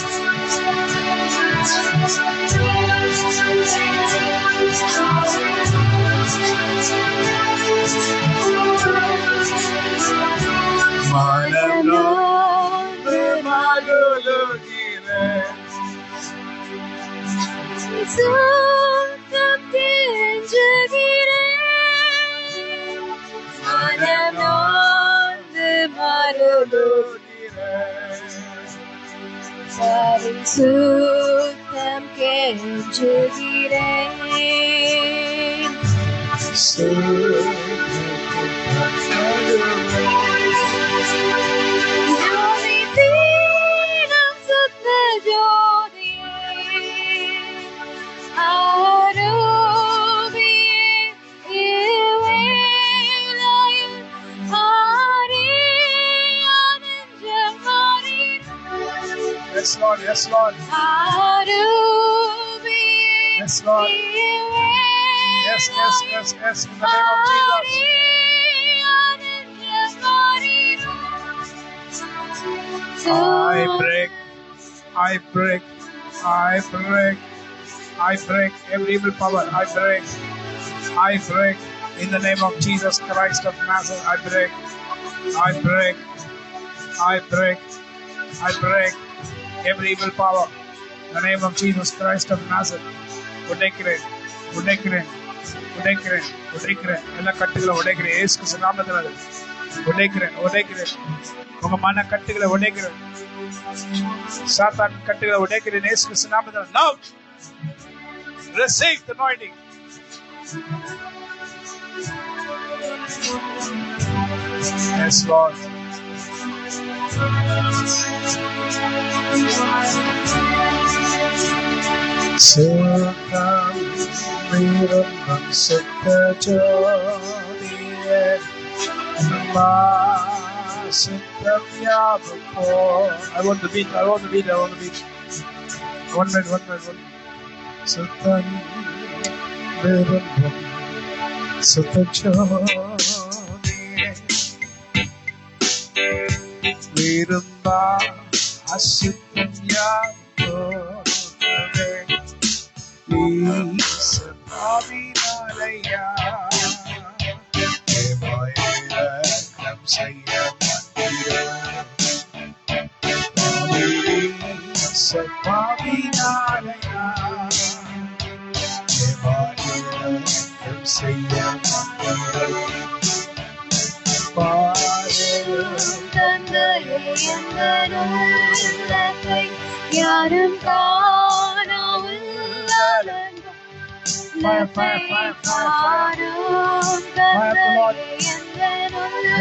பரிசுத்தம் கெஞ்சுகிறேன். மனம் நொந்து மருளுகிறேன். பரிசுத்தம் கெஞ்சுகிறேன். ஜோதி தீனம் சுத்த ஜோதியே, ஆரோபியே இவ்வேளையில் ஆரியானெஞ்சம் மாறிடும். Yes, Lord. Yes, Lord. ஆரோபியே Yes, Lord. Yes, yes, yes, yes. In the name of Jesus. I break, I break, I break, I break every evil power. I break, I break. In the name of Jesus Christ of Nazareth, I break, I break, I break, I break every evil power. In the name of Jesus Christ of Nazareth, உடைக்கிறேன், உடைக்கிறேன், உடைக்கிறேன், உடைக்கிறேன். எல்லா கட்டுகளை உடைக்கிறேன். இயேசு கிறிஸ்து நாமத்தினால உடைக்கிறேன், உடைக்கிறேன். உங்க மன கட்டுகளை உடைக்கிறேன். சாத்தான் கட்டுகளை உடைக்கிறேன். இயேசு கிறிஸ்து நாமத்தினால. Now receive the anointing. Yes, Lord. Sukam Viram Sutta Jodiye Ma Sutta Vyavapo. I want the beat. One minute. Sutta Viram Sutta Jodiye Viramba Asutta Vyavapo. Savinalaya Evayelam Sayyamandira Savinalaya Evayelam Sayyamandira தந்தையே எந்தருள்ளத்தை யாரும் காணவில்லை.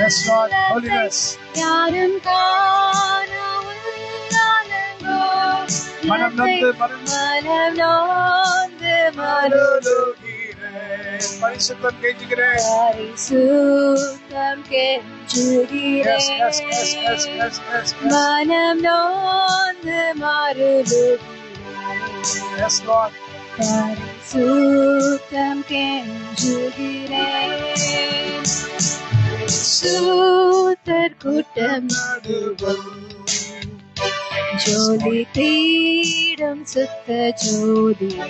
Yes, Lord. Holiness. யாரும் காணவில்லை. மனம் நொந்து மருளுகிறேன். பரிசுத்தம் கெஞ்சுகிறேன். பரிசுத்தம் கெஞ்சுகிறேன். மனம் நொந்து மருளுகிறேன். Yes, Lord. பரிசுத்தம் கெஞ்சுகிறேன். பரிசுத்தர் கூட்டம் நடுவில் ஜோதி தீடும் சுத்த ஜோதியே,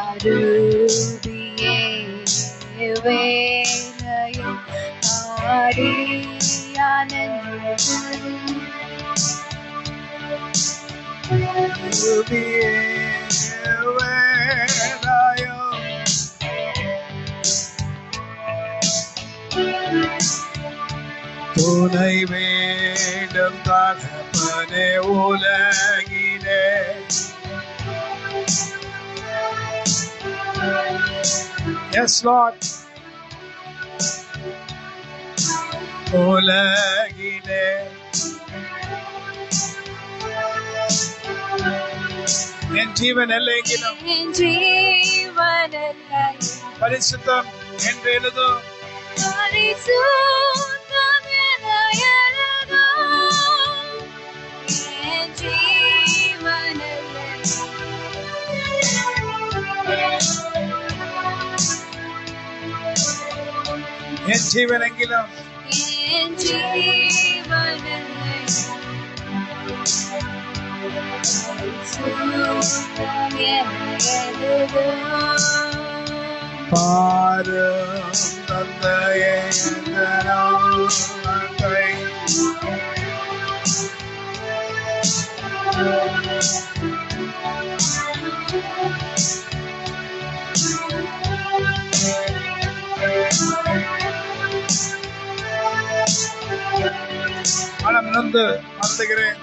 ஆருதியே வேளையில் ஆரியானெஞ்சம் துணை வேண்டும் தகப்பனே உலகிலே. Yes, Lord. உலகிலே என் ஜீவன் எல்லைக்கிலும் பரிசுத்தம் என்று எழுதும். பரிசுத்தம் என எழுதும். என் ஜீவன் என் ஜீவன் எங்கிலும் என் ஜீவன் பாரும் தந்தையே இந்த நாமத்தை மனம் நொந்து வருந்துகிறேன்.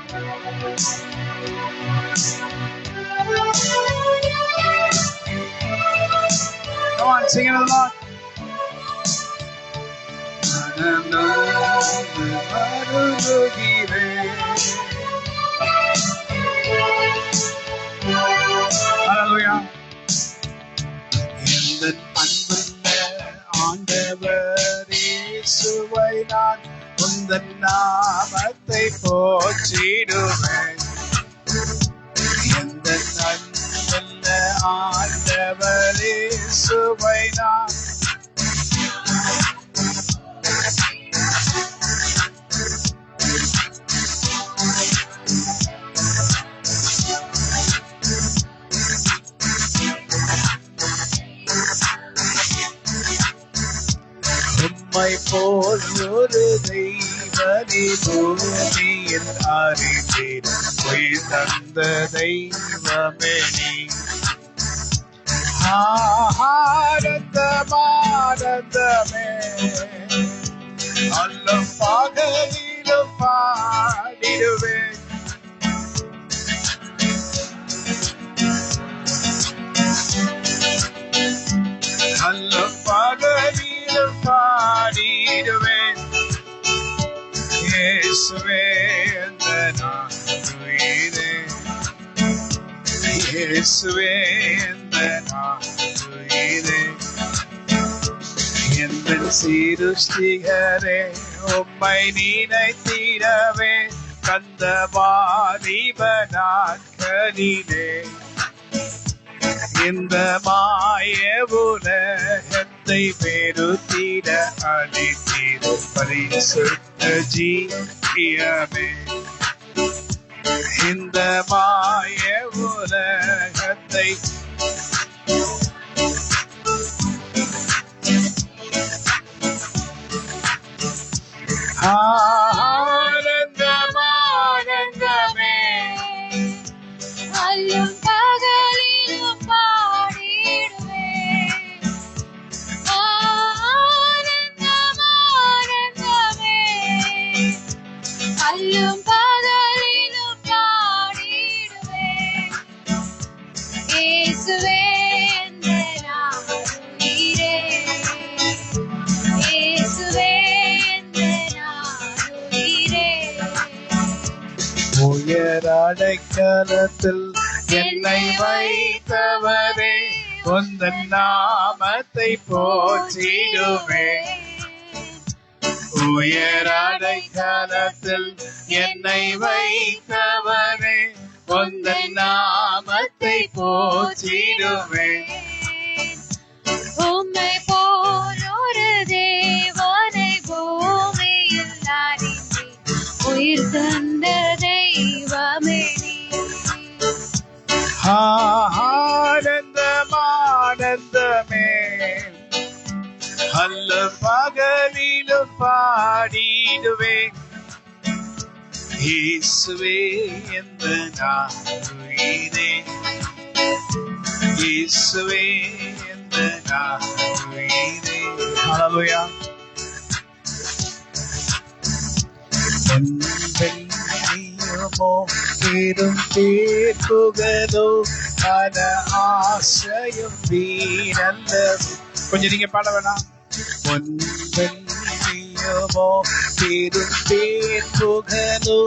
Come on, sing it along. மனம் நொந்து வருந்துகிறேன். Hallelujah. இந்த அன்புள்ள ஆண்டவர் இயேசுவை நான் உந்தன் நாமத்தை போற்றிடுவேன். இந்த அன்புள்ள ஆண்டவர் இயேசுவை நான் உம்மை போல் ஒரு தெய்வனி பூமியில் அறிந்தேன். உயிர் தந்த தெய்வமே நீ. ஆனந்தமானந்தமே அல்லும் பகலிலும் பாடிடுவேன். அல்லும் பகலிலும் பாடிடுவேன். இயேசுவே அந்த நான் உயிரே. இயேசுவே அந்த நான் உயிரே. எந்த சிருஷ்டிகரே உம்மை நினைத்திடவே கந்த வாலிப நாட்களிலே இந்த மாய உலகத்தை பெருத்திட அளித்தீர் பரிசுத்த ஜீவியமே. இந்த மாய உலகத்தை ஆனந்தமானந்தமே அல்லும் பகலிலும் பாடிடுவேன். ஆனந்தமானந்தமே அல்லும் பகலிலும் பாடிடுவேன். இயேசுவே எந்த நான் உயிரே. இயேசுவே எந்த நான் உயிரே. உயர் அடைக்கலத்தில் என்னை வைத்தவரே உந்தன் நாமத்தை போற்றிடுவேன். உயர் அடைக்கலத்தில் என்னை வைத்தவரே உந்தன் நாமத்தை போற்றிடுவேன். உம்மை போல் ஒரு தேவனை பூமியில் அறிந்தேன். உயிர் தந்த தெய்வமே நீ. ஆனந்தமானந்தமே அல்ல பகலிலும் பாடிடுவேன். இயேசுவே எந்த நான் உயிரே. இயேசுவே எந்த நான் உயிரே. ஹல்லேலூயா. பொன்வெள்ளியுமோ பெரும் பேர்புகழோ பல ஆசையும் வீரல்ல. கொஞ்சம் நீங்க பாட வேணாம். பொன்வெள்ளியுமோ பெரும் பேர்புகழோ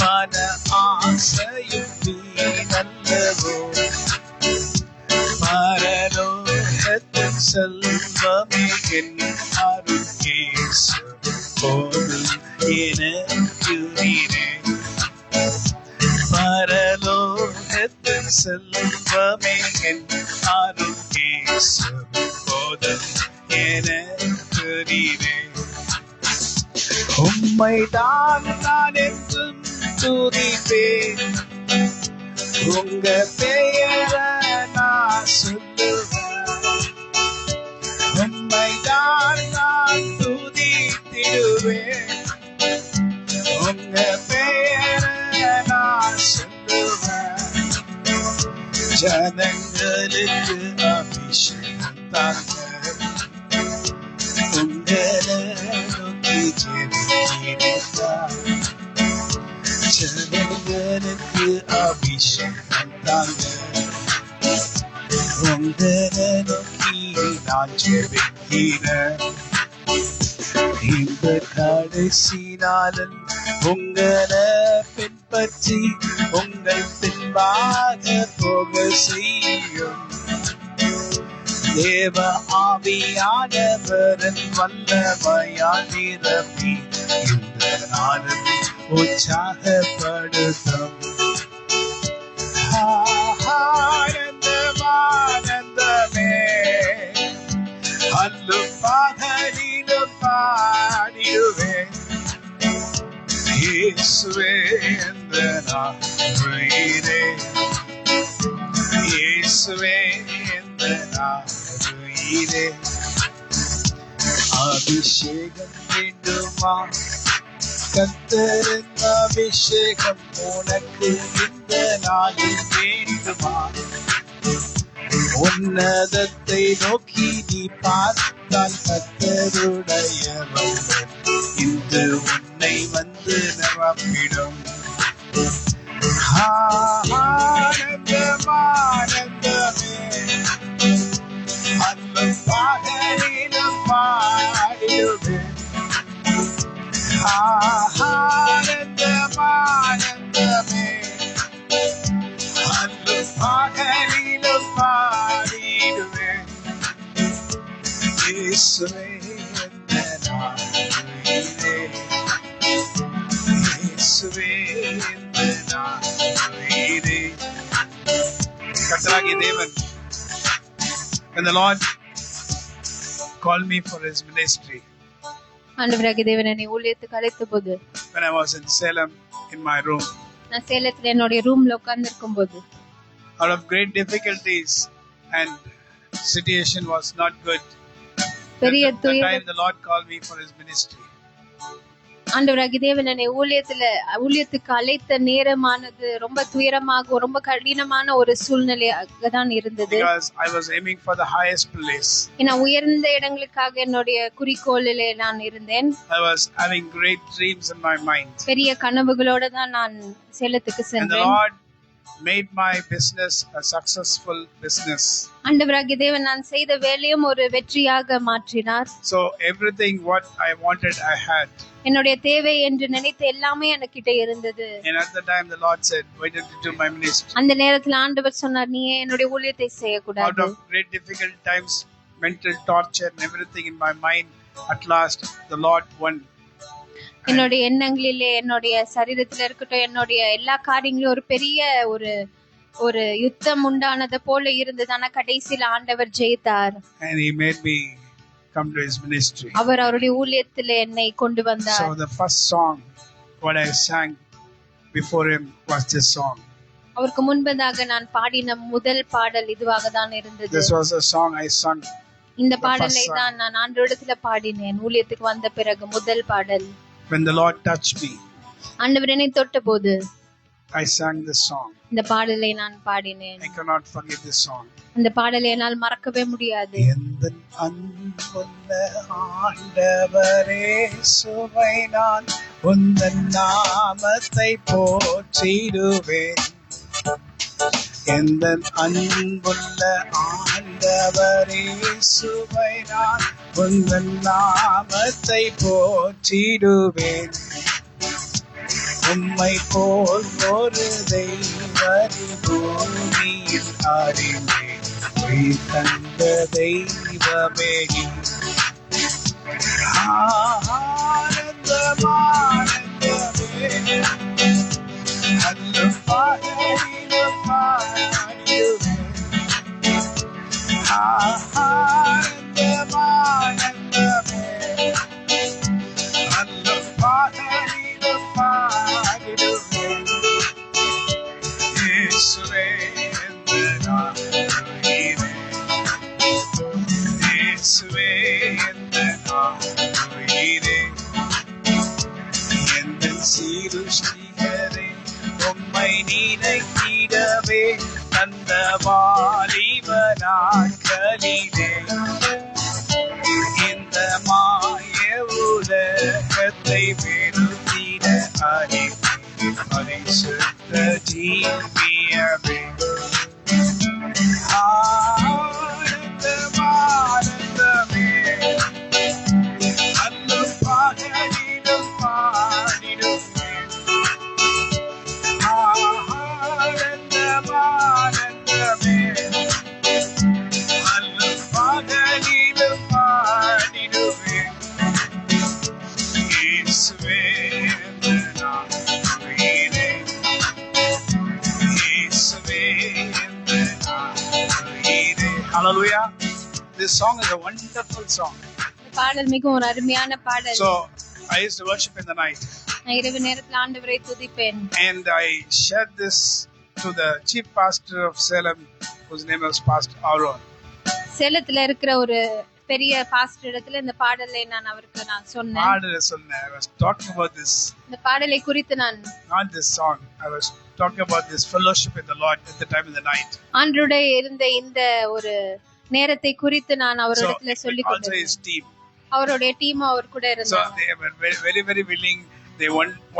பல ஆசையும் வீரல்லவோ. பரலோகத்தின் செல்வமே என் அருள் இயேசு போதும் எனக்கு நீரே. பரலோகத்தின் செல்வமே என் அருள் இயேசு போதும் எனக்கு நீரே. உம்மை தான் நான் என்றும் துதிப்பேன். உங்க பெயரை நான் சொல்லுவேன். உம்மை தான் நான் துதித்திடுவேன். உங்க பெயரை நான் சொல்லுவேன். ஜனங்களுக்கு அபிஷேகம் தாங்க. உங்களை நோக்கி ஜெபிக்கிறேன். ஜனங்களுக்கு அபிஷேகம் தாங்க. உங்களை நோக்கி நான் ஜெபிக்கிறேன். இந்த கடைசி நாளில் உங்களை பின்பற்றி உங்கள் பின்பாக போக செய்யும். தேவ ஆவியானவரின் வல்லமையால் நிரப்பி இந்த நாளில் உற்சாகப்படுத்தும். ஆனந்தமே அல்லும் பகலிலும் பாடிடுவேன். இயேசுவே இந்த நான் உயிரே, இயேசுவே இந்த நான் உயிரே. அபிஷேகம் வேண்டுமா? கர்த்தரின் அபிஷேகம் உனக்கு இந்த நாளில் வேண்டுமா? உன்னதத்தை நோக்கி நீ பார்த்தால் கர்த்தருடைய வல்லமை இன்று உன்னை வந்து நிரப்பிடும். ஆனந்தமே அல்லும் பகலிலும் பாடிடுவேன். ஆனந்தமே அல்லும் பகலிலும் பாடிடுவேன். இயேசுவே இந்த நான் உயிரே, இயேசுவே இந்த நான் உயிரே. கர்த்தராகிய தேவன், when the Lord called me for his ministry, ஆண்டவராகிய தேவன் என்னை ஊழியத்துக்கு அழைத்தபோது, when I was in Salem in my room, நான் சேலத்துல என்னுடைய ரூம்ல உட்கார்ந்திருக்கும் போது, out of great difficulties and situation was not good, பெரிய that time the Lord called me for his ministry. ஆண்டவராகிய தேவன் என்னை ஊழியத்துக்கு அழைத்த நேரமானது ரொம்ப துயரமாக ரொம்ப கடினமான ஒரு சூழ்நிலையாக தான் இருந்தது. Because I was aiming for the highest place. ஏன்னா உயர்ந்த இடங்களுக்காக என்னுடைய குறிக்கோளிலே நான் இருந்தேன். I was having great dreams in my mind. பெரிய கனவுகளோட தான் நான் சேலத்துக்கு And the சென்றேன். Lord made my business a successful business. ஆண்டவராகிய தேவன் நான் செய்த வேலையும் ஒரு வெற்றியாக மாற்றினார். So everything what I wanted I had. என்னுடைய தேவை என்று நினைத்த எல்லாமே எனக்கிட்ட இருந்தது. And at the time the Lord said, why don't you do my ministry? அந்த நேரத்துல ஆண்டவர் சொன்னார், நீ என்னுடைய ஊழியத்தை செய்யக்கூடாது. Out of great difficult times, mental torture and everything in my mind, at last the Lord won. என்னுடைய எண்ணங்களிலே என்னுடைய சரீரத்துல இருக்கட்டும் என்னுடைய எல்லா காரியங்களும் ஒரு பெரிய ஒரு யுத்தம் உண்டானது போல இருந்தது. ஆனா கடைசியில ஆண்டவர் ஜெயித்தார். And he made me come to his ministry. அவர் அவருடைய ஊழியத்திலே என்னை கொண்டு வந்தார். So the first song what I sang before him was this song. அவருக்கு முன்பதாக நான் பாடின முதல் பாடல் இதுவாக தான் இருந்தது. This was a song I sung. இந்த பாடலை தான் நான் ஆண்டவரிடத்துல பாடினேன் ஊழியத்துக்கு வந்த பிறகு முதல் பாடல். When the Lord touched me, ஆண்டவர் என்னை தொட்டபோது I sang this song. இந்த பாடலை நான் பாடினேன். I cannot forget this song. அந்த பாடலை என்னால் மறக்கவே முடியாது. எந்தன் அன்புள்ள ஆண்டவரே சுவை நான் உந்தன் நாமத்தை போற்றிடுவேன். எந்தன் அன்புள்ள ஆண்டவரே சுவை நான் உந்தன் நாமத்தை போற்றிடுவேன். உம்மை போல் ஒரு தெய்வரி பூமியில் அறிந்தேன், உயிர் தந்த தெய்வமே. ஆனந்தமானந்தமே அல்லும் பகலிலும் பாடிடுவேன். ஆனந்தமானந்தமே அல்லும் பகலிலும் பாடிடுவேன். இயேசுவே இந்த நான் உயிரே, இயேசுவே இந்த நான் உயிரே. எந்தன் சிருஷ்டிகரே உம்மை நினைத்திடவே தந்த வாலிப நாட்களிலே இந்த மாய உலகத்தை வெறுத்திட அறிந்தேன். பரிசுத்த ஜீவியமே ஆனந்தம் ஆனந்தமே அல்லும் பகலிலும் பாடிடுமே ஆனந்தம் ஆனந்தமே அல்லும் பகலிலும் பாடிடுமே இயேசுவே நான் உயிரேன் இயேசுவே நான் உயிரேன் Hallelujah. This song is a wonderful song. இந்த பாடல் மிகவும் ஒரு அருமையான பாடல். So I used to worship in the night. நான் இரவு நேரத்தில் ஆண்டவரை துதிப்பேன். And I shared this to the chief pastor of Salem, whose name was Pastor Aaron. சேலத்துல இருக்கிற ஒரு பெரிய பாஸ்டர் இடத்துல இந்த பாடலை நான் அவருக்கு சொன்னேன். I was talking about this. இந்த பாடலை குறித்து நான் Not this song. I was talking about this fellowship with the Lord at the time in the night. ஆண்டவரோட இருந்த இந்த ஒரு நேரத்தை குறித்து நான் அவரிடத்துல சொல்லிக் Also his கொண்டிருந்தேன். team. அவருடைய டீம் அவர் கூட So இருந்தாங்க. they were very, very, very willing. They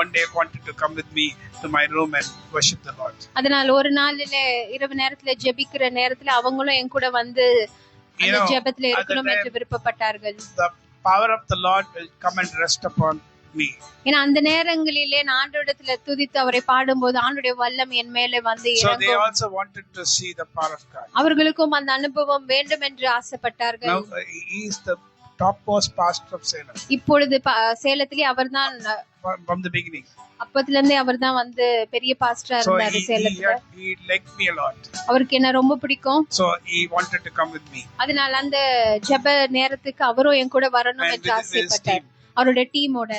one day wanted to come with me to my room and worship the Lord. அதனால ஒரு நாளில இரவு நேரத்துல ஜெபிக்கிற நேரத்துல அவங்களும் என் கூட வந்து அந்த ஜெபத்துல இருக்கணும் என்று விருப்பப்பட்டார்கள். The power of the Lord will come and rest upon me. ஏன்னா அந்த நேரங்களிலே நான் ஆண்டவரிடத்துல துதித்து அவரை பாடும்போது ஆண்டவருடைய வல்லமை என் மேலே வந்து So they இறங்கும். also wanted to see the power of God. அவர்களுக்கும் அந்த அனுபவம் வேண்டும் என்று ஆசைப்பட்டார்கள். Now he is the topmost pastor of Salem இப்பொழுது சேலத்திலே அவர்தான் from the beginning. அப்பத்துல இருந்தே அவர்தான் வந்து பெரிய பாஸ்டரா So இருந்தாரு சேலத்துல. he liked me a lot. அவருக்கு என்ன ரொம்ப பிடிக்கும். So he wanted to come with me. அதனால அந்த ஜெப நேரத்துக்கு அவரும் என் கூட வரணும் And என்று with his ஆசைப்பட்டார். team. அவருடைய டீமோட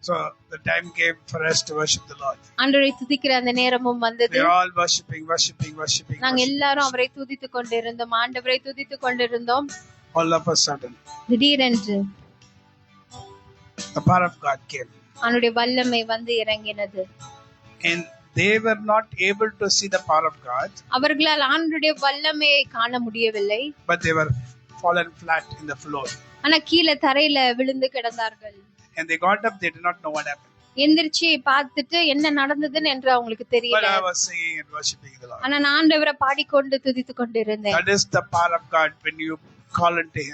So the time came for us to worship the Lord. ஆண்டவரை துதிக்கிற அந்த நேரமும் வந்தது. We are all worshiping. நாங்க எல்லாரும் அவரை துதித்துக் கொண்டிருந்தோம். ஆண்டவரை துதித்துக் கொண்டிருந்தோம். All of a sudden, திடீரென்று the power of God came. அவனுடைய வல்லமை வந்து இறங்கினது. And they were not able to see the power of God. அவர்களால் ஆண்டவருடைய வல்லமையை காண முடியவில்லை. But they were fallen flat in the floor. ஆனா கீழே தரையில விழுந்து கிடந்தார்கள். And they got up, they did not know what happened. எந்திரிச்சு பார்த்துட்டு என்ன நடந்ததுன்னு என்று அவங்களுக்கு But தெரியல. I was singing and worshiping the Lord. ஆனா நான் ஆண்டவரை பாடிக்கொண்டு துதித்துக் கொண்டிருந்தேன். That is the power of God when you call unto Him.